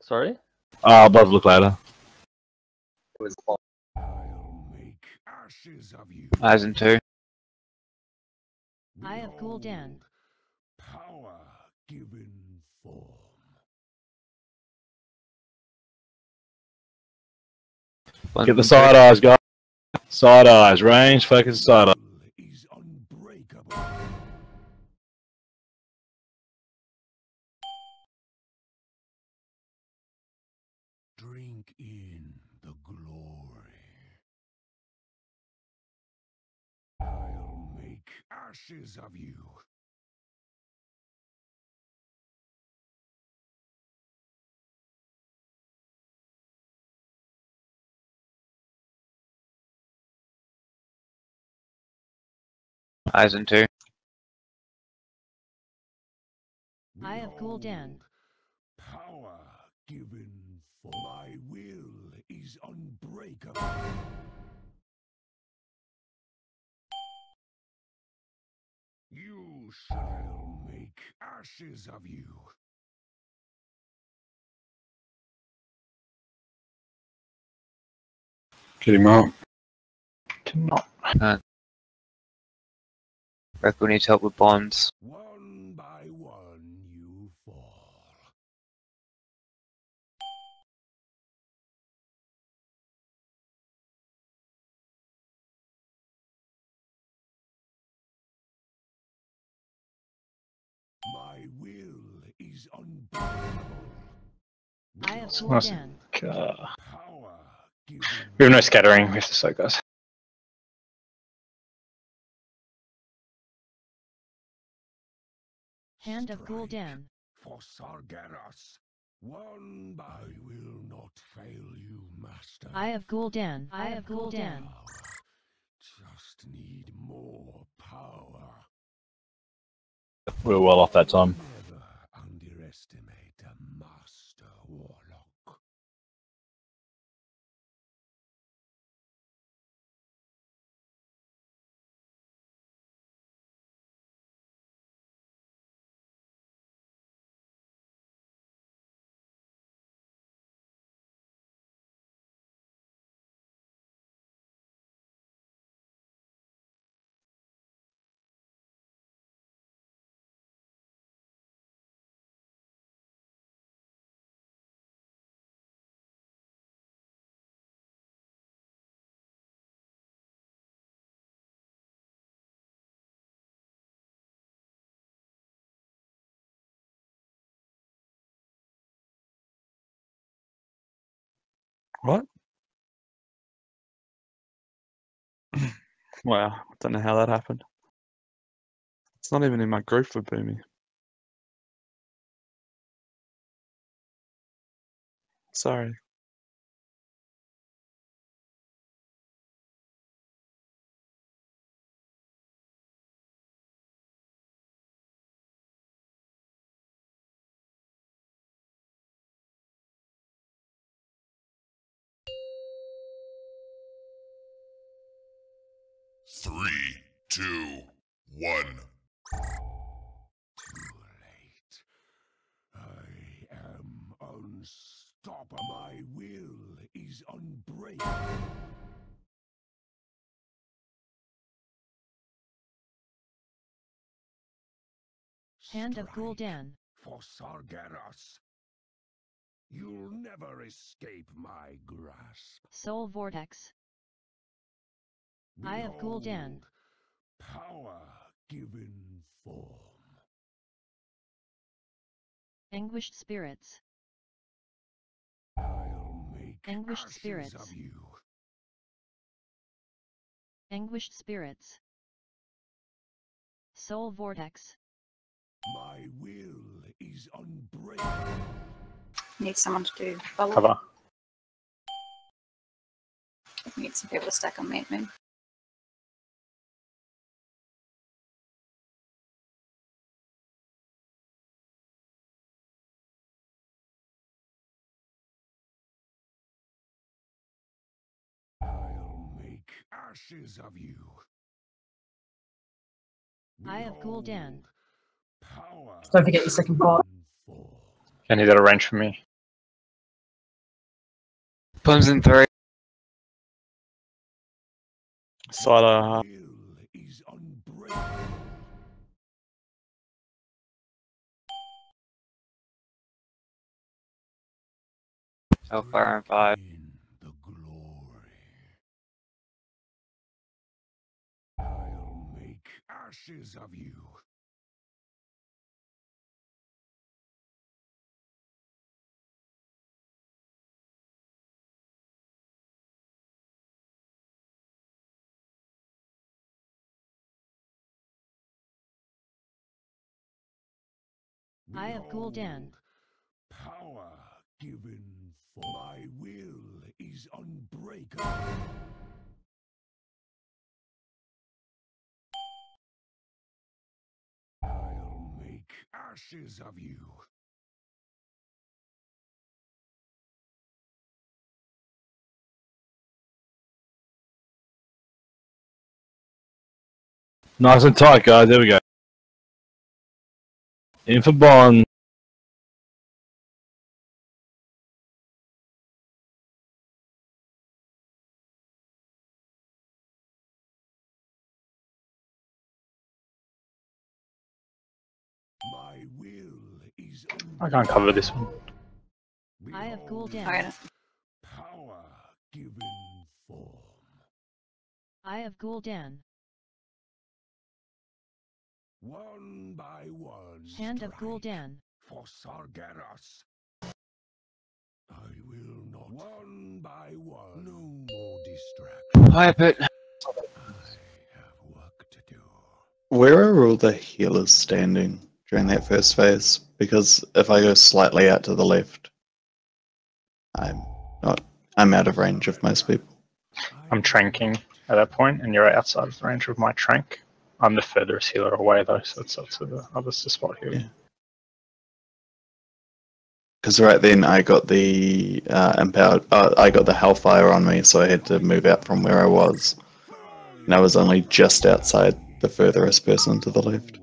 Sorry? Oh, I'll both look later. It was I'll make ashes of you. Eyes and two. Eye of Gul'dan. Power given form. Get the side eyes, guys. Side eyes. Range, focus, side eyes. Is unbreakable. Drink in the glory. I'll make ashes of you. Eyes and two. Eye of Gul'dan. Power given for my will is unbreakable. You shall make ashes of you. Get him up. Reckon needs help with bonds. One by one you fall. My will is unbreakable. Eye of Nice. Gul'dan. Power given. We have no scattering. We have to soak, guys. Hand of Gul'dan. For Sargeras. One by I will not fail you, master. Eye of Gul'dan. Eye of Gul'dan. Just need more power. We were well off that time. Never underestimate a master warlock. What? Wow, don't know how that happened. It's not even in my group for Boomy. Sorry. Three, two, one. Too late. I am unstoppable. My will is unbreakable. Hand of Gul'dan. For Sargeras. You'll never escape my grasp. Soul Vortex. Eye of Gul'dan. Power given form. Anguished Spirits. I'll make Anguished ashes Spirits. of you. Anguished Spirits. Soul Vortex. My will is unbreakable. Need someone to do bubble. Cover. We need some people to stack on me. Maybe. I'll make ashes of you. Eye of Gul'dan. Power. Don't forget your second part. And he's out of range for me. Plums in 3. Cider. Is unbreakable. So far in 5. I'll make ashes of you. Eye of Gul'dan. Power given for my will is unbreakable. I'll make ashes of you. Nice and tight, guys. There we go. In for Bond. My will is I can't cover this one. Eye of Gul'dan. power given form. Eye of Gul'dan. One by one. Hand of Gul'dan. For Sargeras. I will not. One by one. No more distraction. Wipe it. Where are all the healers standing during that first phase? Because if I go slightly out to the left, I'm out of range of most people. I'm tranking at that point, and you're outside of the range of my trank. I'm the furthest healer away, though, so it's up to the others to spot heal. Yeah. Because right then I got the empowered. I got the Hellfire on me, so I had to move out from where I was, and I was only just outside the furthest person to the left.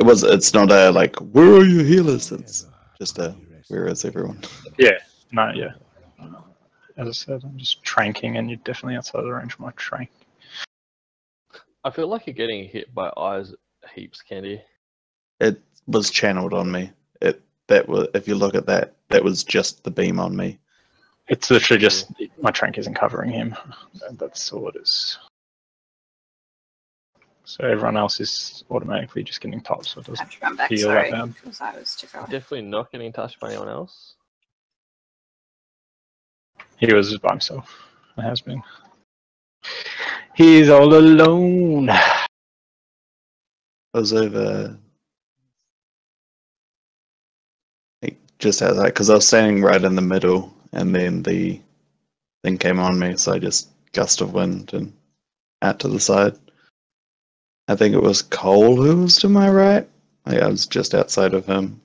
It's not a like, where are your healers? It's just a, where is everyone? Yeah, no, yeah. As I said, I'm just tranking, and you're definitely outside the range of my trank. I feel like you're getting hit by eyes heaps, Candy. It was channeled on me. That was, if you look at that, that was just the beam on me. It's literally just my trank isn't covering him. That's all it is. So everyone else is automatically just getting topped, so it I have doesn't to run back, heal sorry, that bad. because I was too far. Definitely not getting touched by anyone else. He was by himself. It has been. He's all alone. I was over just as because I was standing right in the middle, and then the thing came on me, so I just gust of wind and out to the side. I think it was Cole who was to my right. I was just outside of him.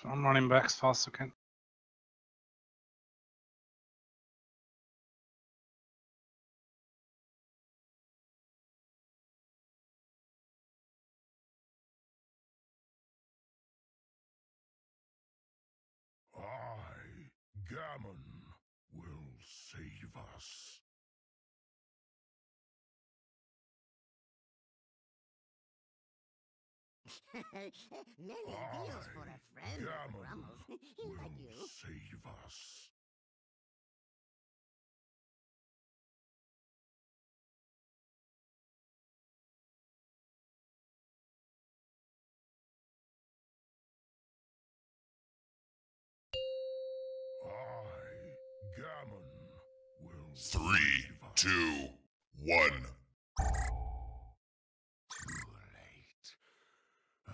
I'm running back as fast as I can. Gammon will save us. Many deals for a friend of the Grummles. Like you. Save us. Gammon will 3, 2, 1. Too late. I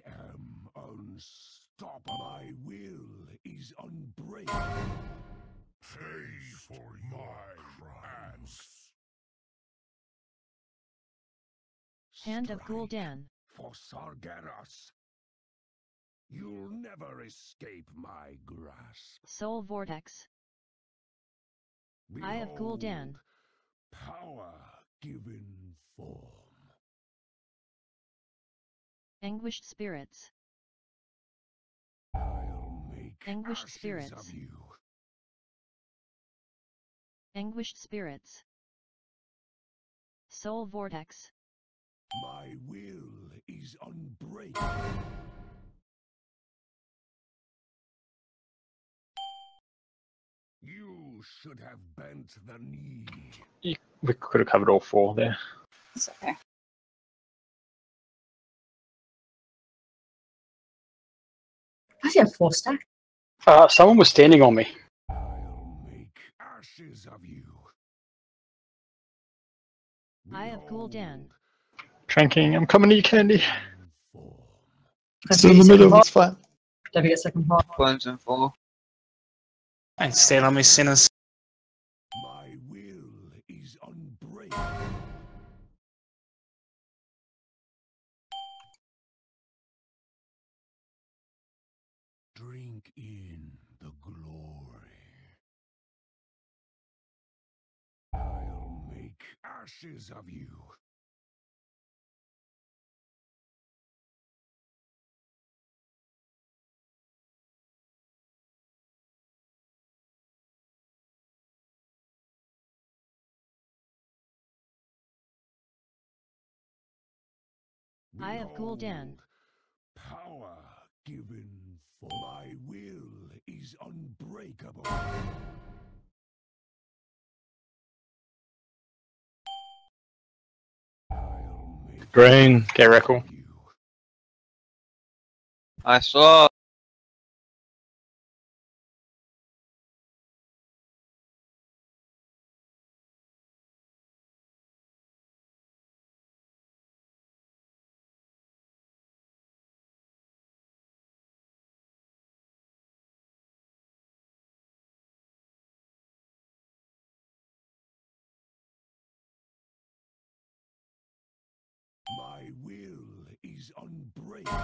am unstoppable. My will is unbreakable. Pay for my crimes. Hand of Gul'dan. For Sargeras. You'll never escape my grasp. Soul Vortex. Eye of Gul'dan. Power given form. Anguished Spirits. I'll make Anguished ashes Spirits. of you. Anguished Spirits. Soul Vortex. My will is unbreakable. You should have bent the knee. We could have covered all 4 there. It's okay. I see a 4 stack. Someone was standing on me. I'll make ashes of you. Eye of Gul'dan. Tranking, I'm coming to you, Candy. It's in the middle, it's fine. Don't forget second part. Clones and 4. Ain't stand on me, sinners. My will is unbreakable. Drink in the glory. I'll make ashes of you. Eye of Gul'dan. Power given for my will is unbreakable. Green, get Reckle. I saw. My will is unbreakable.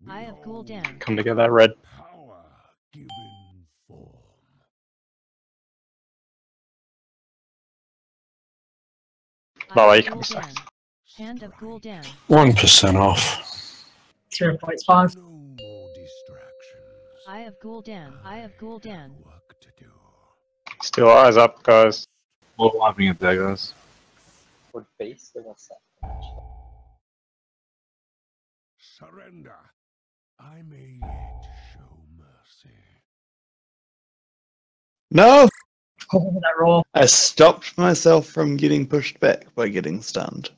Eye of Gul'dan. Come together, red. Power given form. Lala, you come back. Hand of Gul'dan. 1% off. 0.5. No more distractions. Eye of Gul'dan. Eye of Gul'dan. Work to do. Still eyes up, guys. All wiping it there, guys. Would face? What's that? Surrender. I may yet show mercy. No! Oh, that roll. I stopped myself from getting pushed back by getting stunned.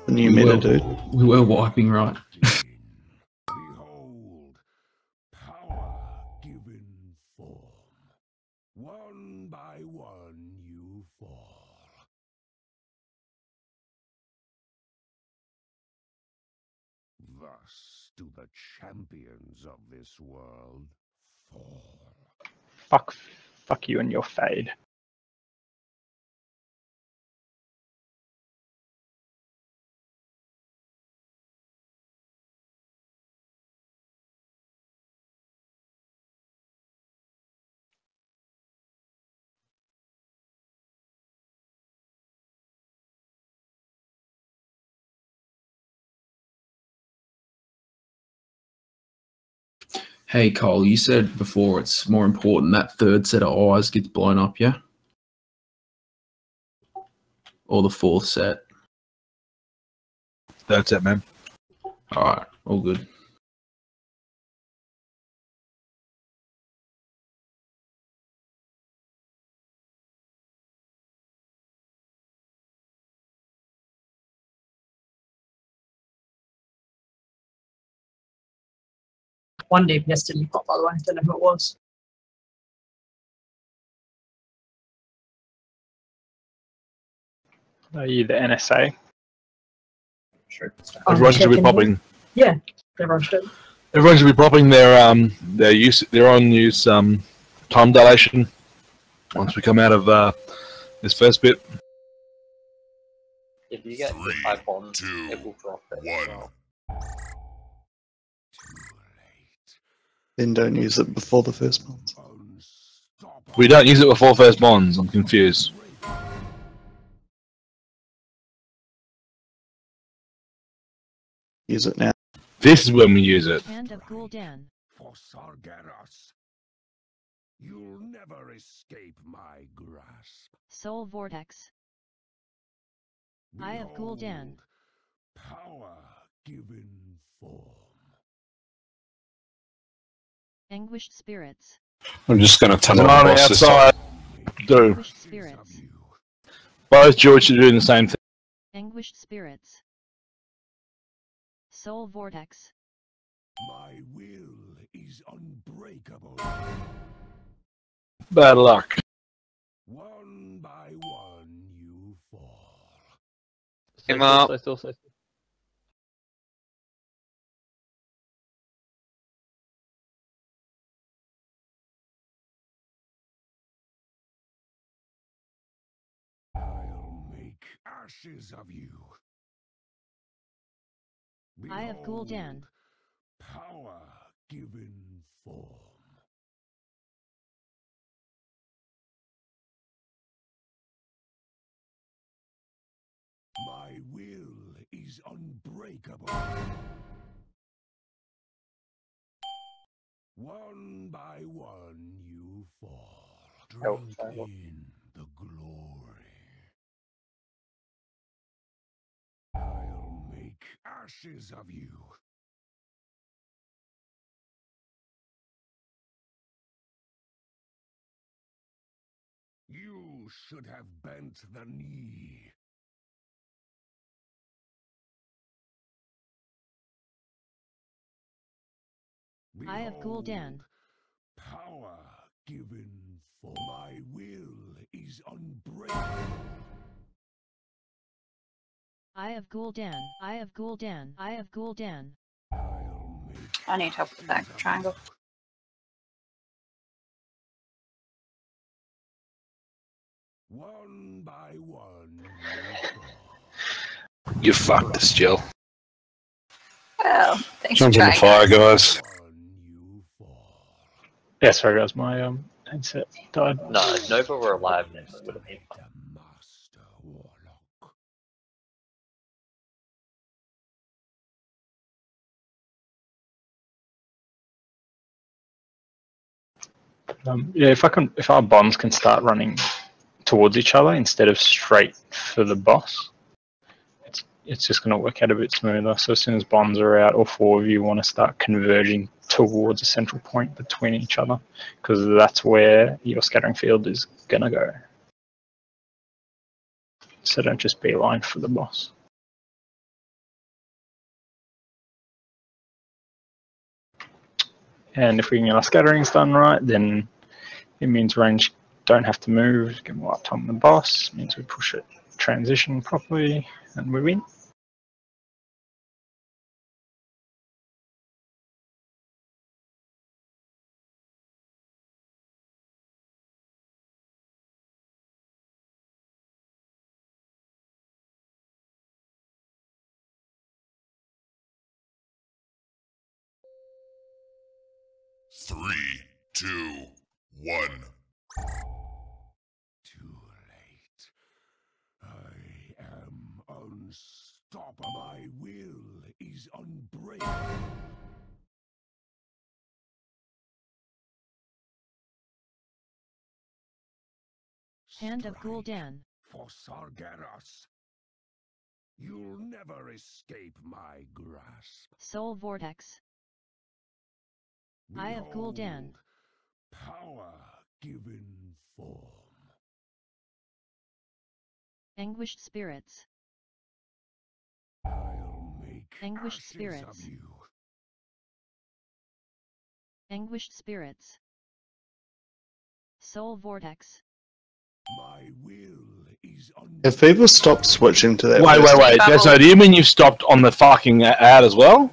The new meta, dude. We were wiping, right? Behold, power given form. One by one you fall. Thus do the champions of this world fall. Fuck you and your fade. Hey Cole, you said before it's more important that third set of eyes gets blown up, yeah? Or the fourth set? That's it, man. Alright, all good. One deep Destiny pop, by the way. I don't know who it was. Are you the NSA? Sure. Everyone should be popping. Yeah, everyone should. Everyone should be popping their on use time dilation once we come out of this first bit. If you get hit by bombs, it will drop it. Well. Then don't use it before the first month. We don't use it before first bonds. I'm confused. Use it now. This is when we use it. Hand of Gul'dan. For Sargeras, you'll never escape my grasp. Soul Vortex. Eye of Gul'dan. Power given form. Anguished Spirits. I'm just going to tell Come my on boss this outside. Do. Anguished Spirits. Both George are doing the same thing. Anguished Spirits. Soul Vortex. My will is unbreakable. Bad luck. One by one you fall. Him up. I'll make ashes of you. Eye of Gul'dan. Power given form. My will is unbreakable. One by one you fall. Drink in the glory. I'll make ashes of you. You should have bent the knee. Eye of Gul'dan. Power given for my will is unbreakable. Eye of Gul'dan. Eye of Gul'dan. Eye of Gul'dan. I need help with that triangle. One by one You fucked us, Jill. Well, thanks Jump for in the trying. fire, guys. Yeah, sorry guys, my headset died. No, if Nova were alive, then it would have been fun. Yeah, if our bonds can start running towards each other instead of straight for the boss, it's just going to work out a bit smoother. So as soon as bonds are out, all four of you want to start converging towards a central point between each other, because that's where your scattering field is going to go. So don't just beeline for the boss. And if we can get our scatterings done right, then it means range don't have to move, get more uptime on the boss, it means we push it, transition properly, and we win. Three, two, one. Too late. I am unstoppable. My will is unbreakable. Hand of Gul'dan. For Sargeras. You'll never escape my grasp. Soul Vortex. Eye of Gul'dan. Power given form. Anguished Spirits. I'll make Anguished ashes Spirits. of you. Anguished Spirits. Soul Vortex. My will is Have people stopped switching to that? Wait. So do you mean you've stopped on the fucking ad as well?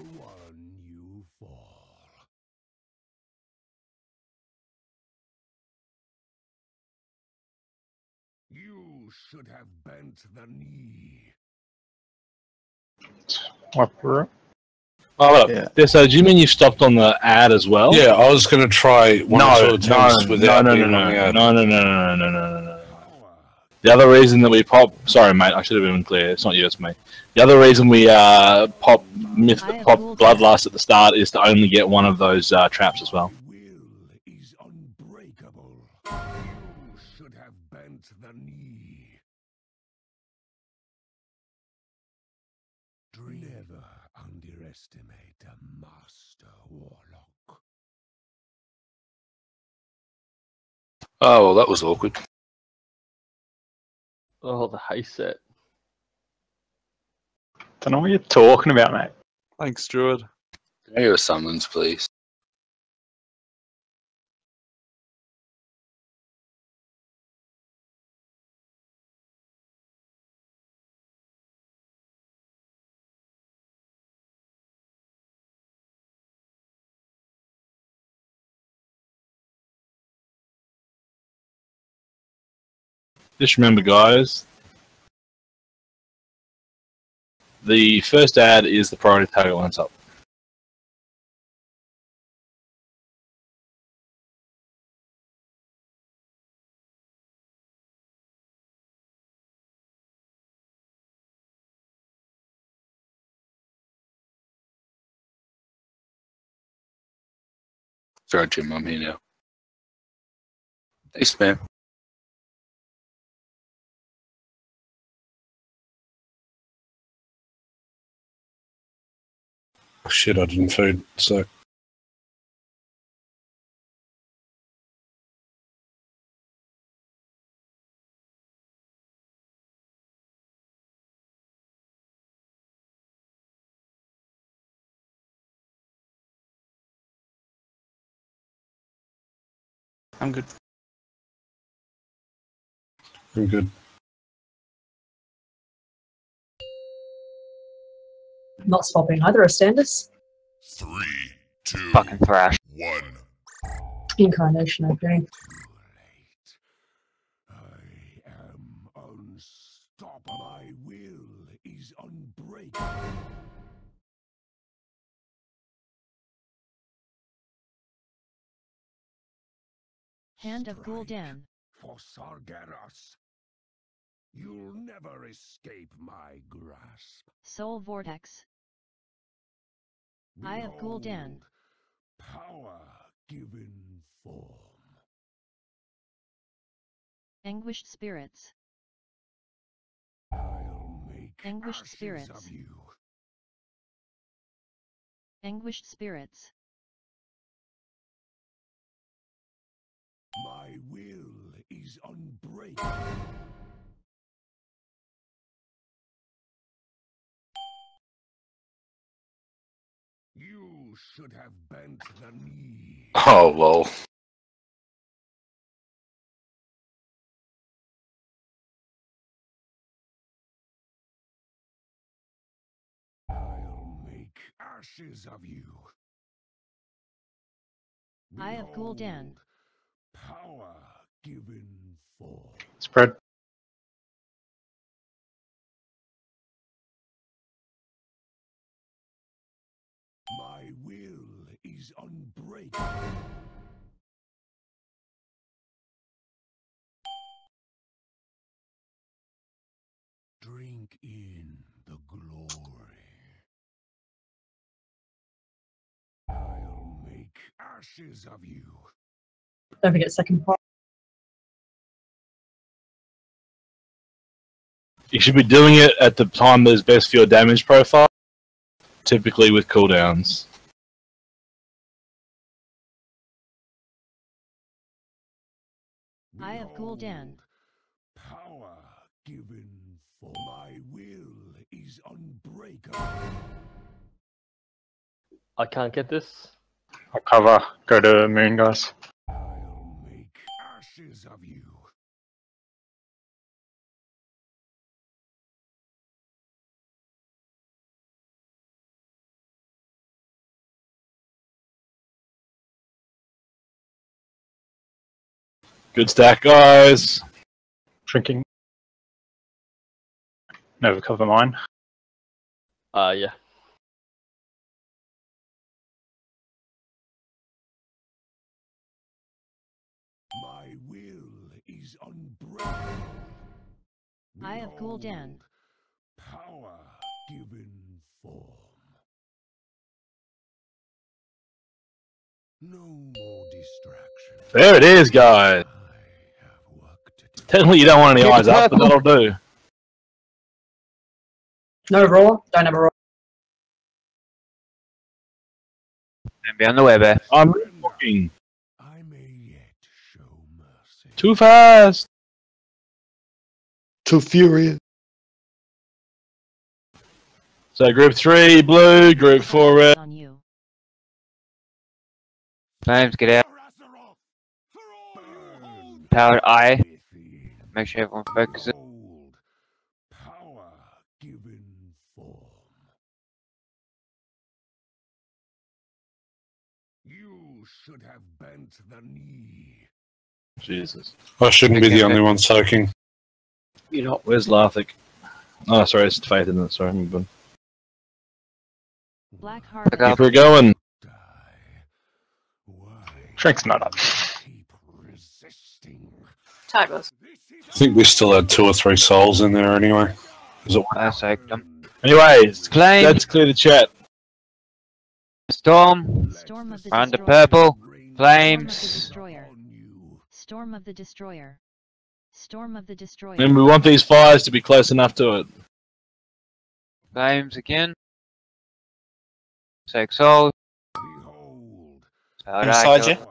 You should have bent the knee. Oh, yeah. So do you mean you stopped on the ad as well? Yeah, I was going to try one or two attempts without being on the ad. No. The other reason that we pop, sorry mate, I should have been clear. It's not you, it's me. The other reason we pop Bloodlust at the start is to only get one of those traps as well. Is unbreakable. You should have bent the knee. Never underestimate a master warlock. Oh, well, that was awkward. Oh, the haste set. Don't know what you're talking about, mate. Thanks, Druid. Can I hear a summons, please? Just remember, guys, the first ad is the priority target when it's up. Sorry, Jim, I'm here now. Thanks, man. Oh, shit, I didn't feed, so... I'm good. I'm good. Not swapping either, Standus. 3, 2, Fucking thrash. 1. Incarnation, okay. I am unstoppable. My will is unbreakable. Hand of Gul'dan. For Sargeras. You'll never escape my grasp. Soul Vortex. Eye of Gul'dan. Power given form. Anguished Spirits. I'll make Anguished spirits. Anguished spirits. My will is unbreakable. You should have bent the knee. Oh, lol. I'll make ashes of you. Eye of Gul'dan. Power given form. Spread. My will is unbreakable. Drink in the glory. I'll make ashes of you. Don't forget second part. You should be doing it at the time that is best for your damage profile, typically with cooldowns. Eye of Gul'dan. Power given for my will is unbreakable. I can't get this. I'll cover. Go to moon, guys. I'll make ashes of you. Good stack, guys. Drinking. Never cover mine. Yeah. My will is unbreakable. Eye of Gul'dan. Power given form. No more distraction. There it is, guys. Technically, you don't want any eyes up, but that'll do. No raw. Don't have a raw. And be on the way, Bear. I'm walking. Too fast. Too furious. So group 3 blue, group 4 red. On you. Flames, get out. Powered eye. Make sure everyone focuses. Power given form. You should have bent the knee. Jesus. I shouldn't be the only one soaking. You know, where's Larthic? Oh, sorry, it's Faith, isn't it? Sorry, I'm good. Black Harvest. Keep her going. Drink's not up. Tide was. I think we still had 2 or 3 souls in there anyway. Is it? I soaked them. Anyways, Flame. let's clear the chat. Storm. Storm of the Round to Destroyer. purple. Storm of the Flames. Destroyer. Storm of the Destroyer. Storm of the Destroyer. And we want these fires to be close enough to it. Flames again. Soak soul. Powered eye, Inside kill you. it.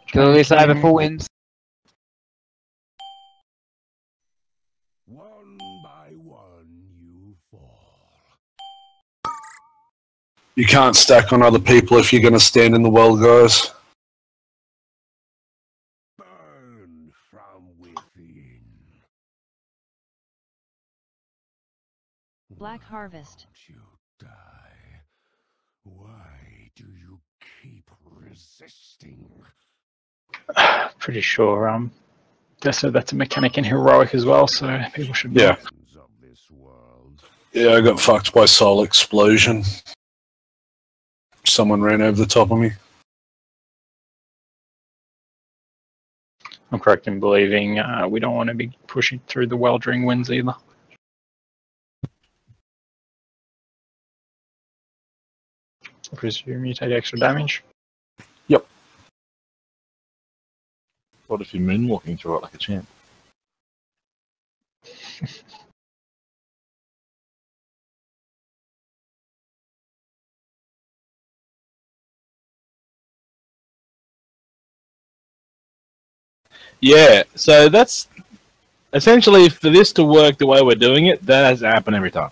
Kill this eye before wins. One by one you fall. You can't stack on other people if you're going to stand in the well, guys. Burn from within. Black Harvest. You die. Why do you keep resisting? Pretty sure that's a mechanic in heroic as well, so people should know. Yeah. Yeah, I got fucked by soul explosion. Someone ran over the top of me. I'm correct in believing we don't want to be pushing through the well during winds either. I presume you take extra damage. Yep. What if you're moonwalking through it like a champ? Yeah, so that's essentially for this to work the way we're doing it. That has to happen every time.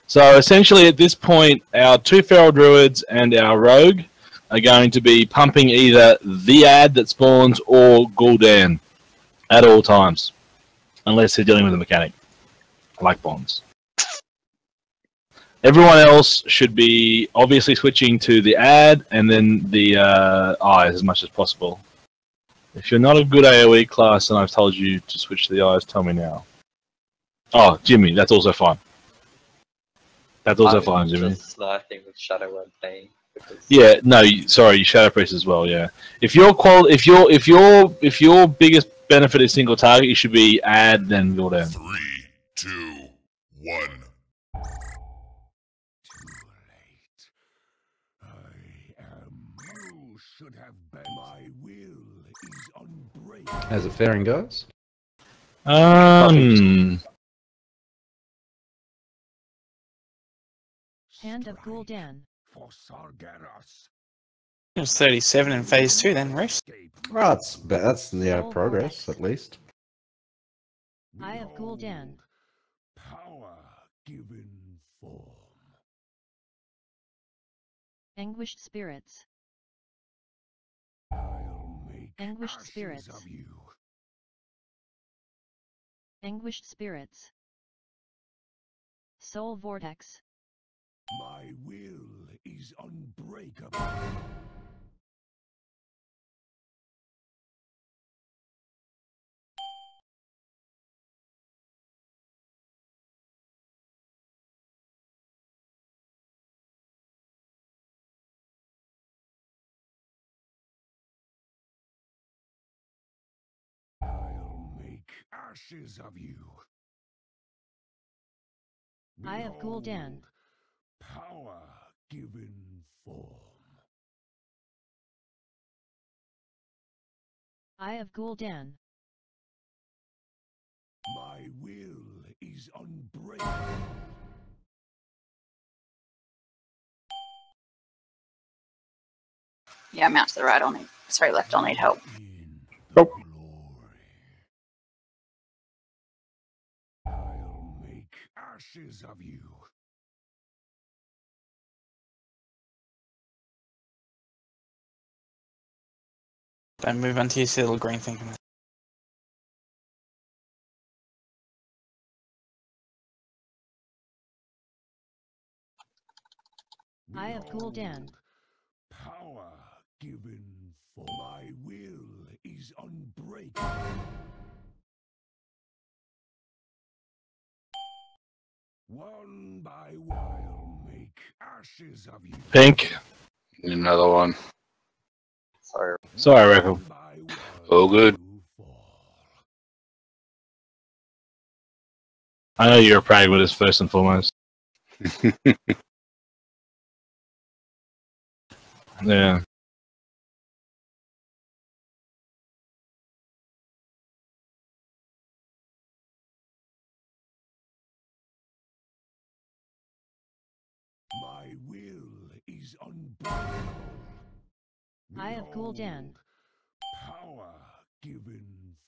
So essentially, at this point, our 2 feral druids and our rogue are going to be pumping either the ad that spawns or Gul'dan at all times, unless they're dealing with a mechanic like bonds. Everyone else should be obviously switching to the ad and then the eyes as much as possible. If you're not a good AoE class and I've told you to switch to the eyes, tell me now. Oh, Jimmy, that's also fine. That's also fine, Jimmy. Just sniping with Shadow Word playing. Yeah, no, sorry, you Shadow Priest as well. Yeah, if your biggest benefit is single target, you should be ad then Gul'dan. 3, 2, 1. You should have been. My will is unbreakable. How's it faring, guys? Hand of Gul'dan. For Sargeras. It was 37 in phase 2 then, Reese. Well, that's the progress, at least. Eye of Gul'dan. Power given form. Anguished spirits. I'll make Anguished ashes spirits. of you. Anguished spirits. Soul vortex. My will is unbreakable. I'll make ashes of you. Eye of Gul'dan. Power given form. Eye of Gul'dan. My will is unbreakable. Yeah, I'm out to the right. I'll need. Sorry, left. I'll need help. I'll make ashes of you. Don't move until you see the little green thing. Eye of Gul'dan. Power given for my will is unbreakable. One by one, I'll make ashes of you. Pink. Another one. Sorry, Reckle. All good. I know you're a pragmatist first and foremost. Yeah. My will is unbreakable. Eye of Gul'dan. Power given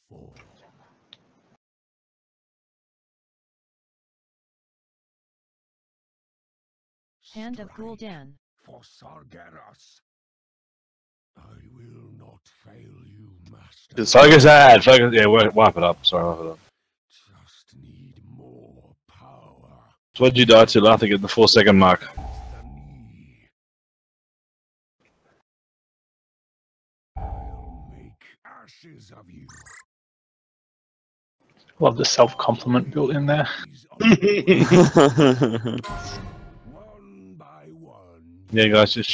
form. Hand of Gul'dan. For Sargeras. I will not fail you, master. Focus ad. Focus. Yeah, wipe it up. Sorry, wipe it up. Just need more power. So what did you die to, Larthon, at the 4-second mark? I'll make ashes of you. Love the self-compliment built in there. One by one. Yeah, guys, just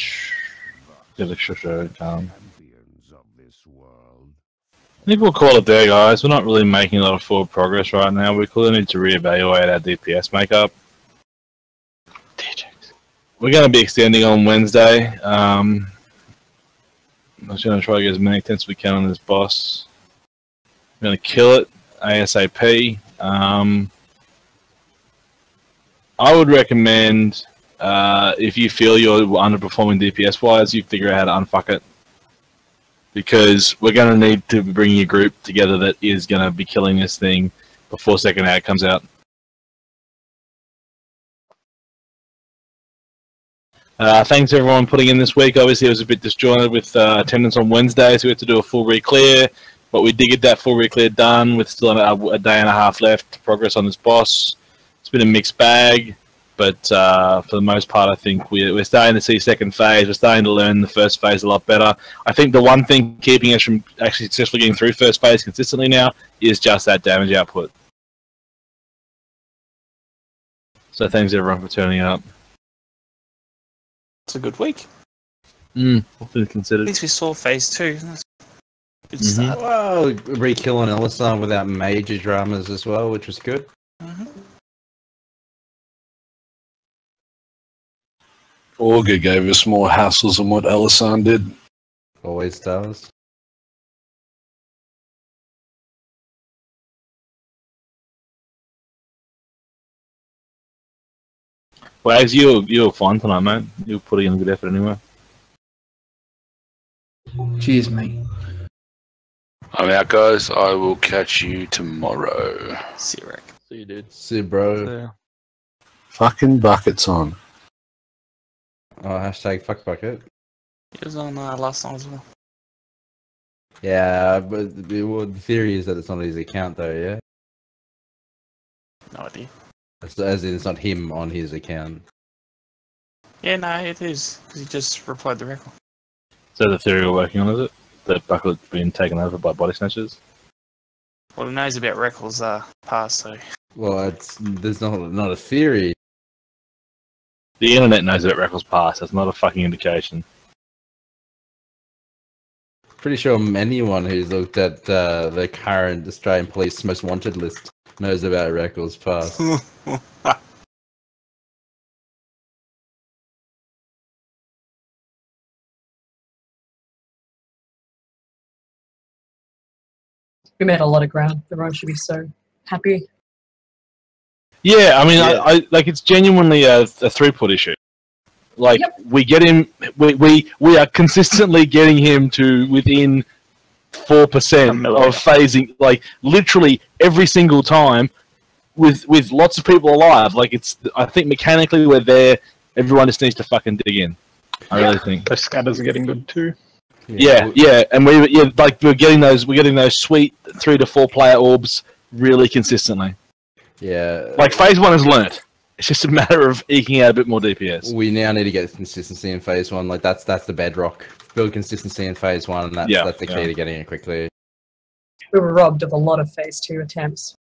get a shush calm. Champions of this world. I think we'll call it there, guys. We're not really making a lot of forward progress right now. We clearly need to reevaluate our DPS makeup. We're going to be extending on Wednesday. I'm just going to try to get as many attempts as we can on this boss. I'm going to kill it ASAP. I would recommend if you feel you're underperforming DPS wise, you figure out how to unfuck it. Because we're going to need to bring a group together that is going to be killing this thing before second ad comes out. Thanks everyone putting in this week. Obviously it was a bit disjointed with attendance on Wednesday, so we had to do a full re-clear. But we did get that full re-clear done with still a day and a half left to progress on this boss. It's been a mixed bag, but for the most part I think we're starting to see second phase. We're starting to learn the first phase a lot better. I think the one thing keeping us from actually successfully getting through first phase consistently now is just that damage output. So thanks everyone for turning up. It's a good week. All things considered. At least we saw phase 2. That's a good Mhm. start. Well, re-killing Elisar without major dramas as well, which was good. Augur gave us more hassles than what Elisar did. Always does. Wags, you were fine tonight, mate. You were putting in a good effort anyway. Cheers, mate. I'm out, guys. I will catch you tomorrow. See you, Rick. See you, dude. See you, bro. Fucking buckets on. Oh, hashtag fuck bucket. It was on last night as well. Yeah, but the theory is that it's not his account though, yeah? No idea. As in, it's not him on his account. Yeah, no, it is. Because he just replied the record. So the theory we're working on, is it? That Bucklet's been taken over by body snatchers? Well, he knows about Reckles past, so... Well, there's not a theory. The internet knows that Reckles passed. That's not a fucking indication. Pretty sure anyone who's looked at the current Australian Police Most Wanted list knows about Reckles' past. We made a lot of ground. Everyone should be so happy. Yeah, I mean, I like it's genuinely a throughput issue. Like we get him, we are consistently getting him to within 4% of phasing, like literally every single time, with lots of people alive. Like it's, I think mechanically we're there. Everyone just needs to fucking dig in. I really think those scatters are getting good too. Yeah, and we're getting those sweet 3 to 4 player orbs really consistently. Yeah. Like phase 1 has learnt. It's just a matter of eking out a bit more DPS. We now need to get consistency in phase 1. Like that's the bedrock. Build consistency in phase 1, and that's the key to getting it quickly. We were robbed of a lot of phase 2 attempts.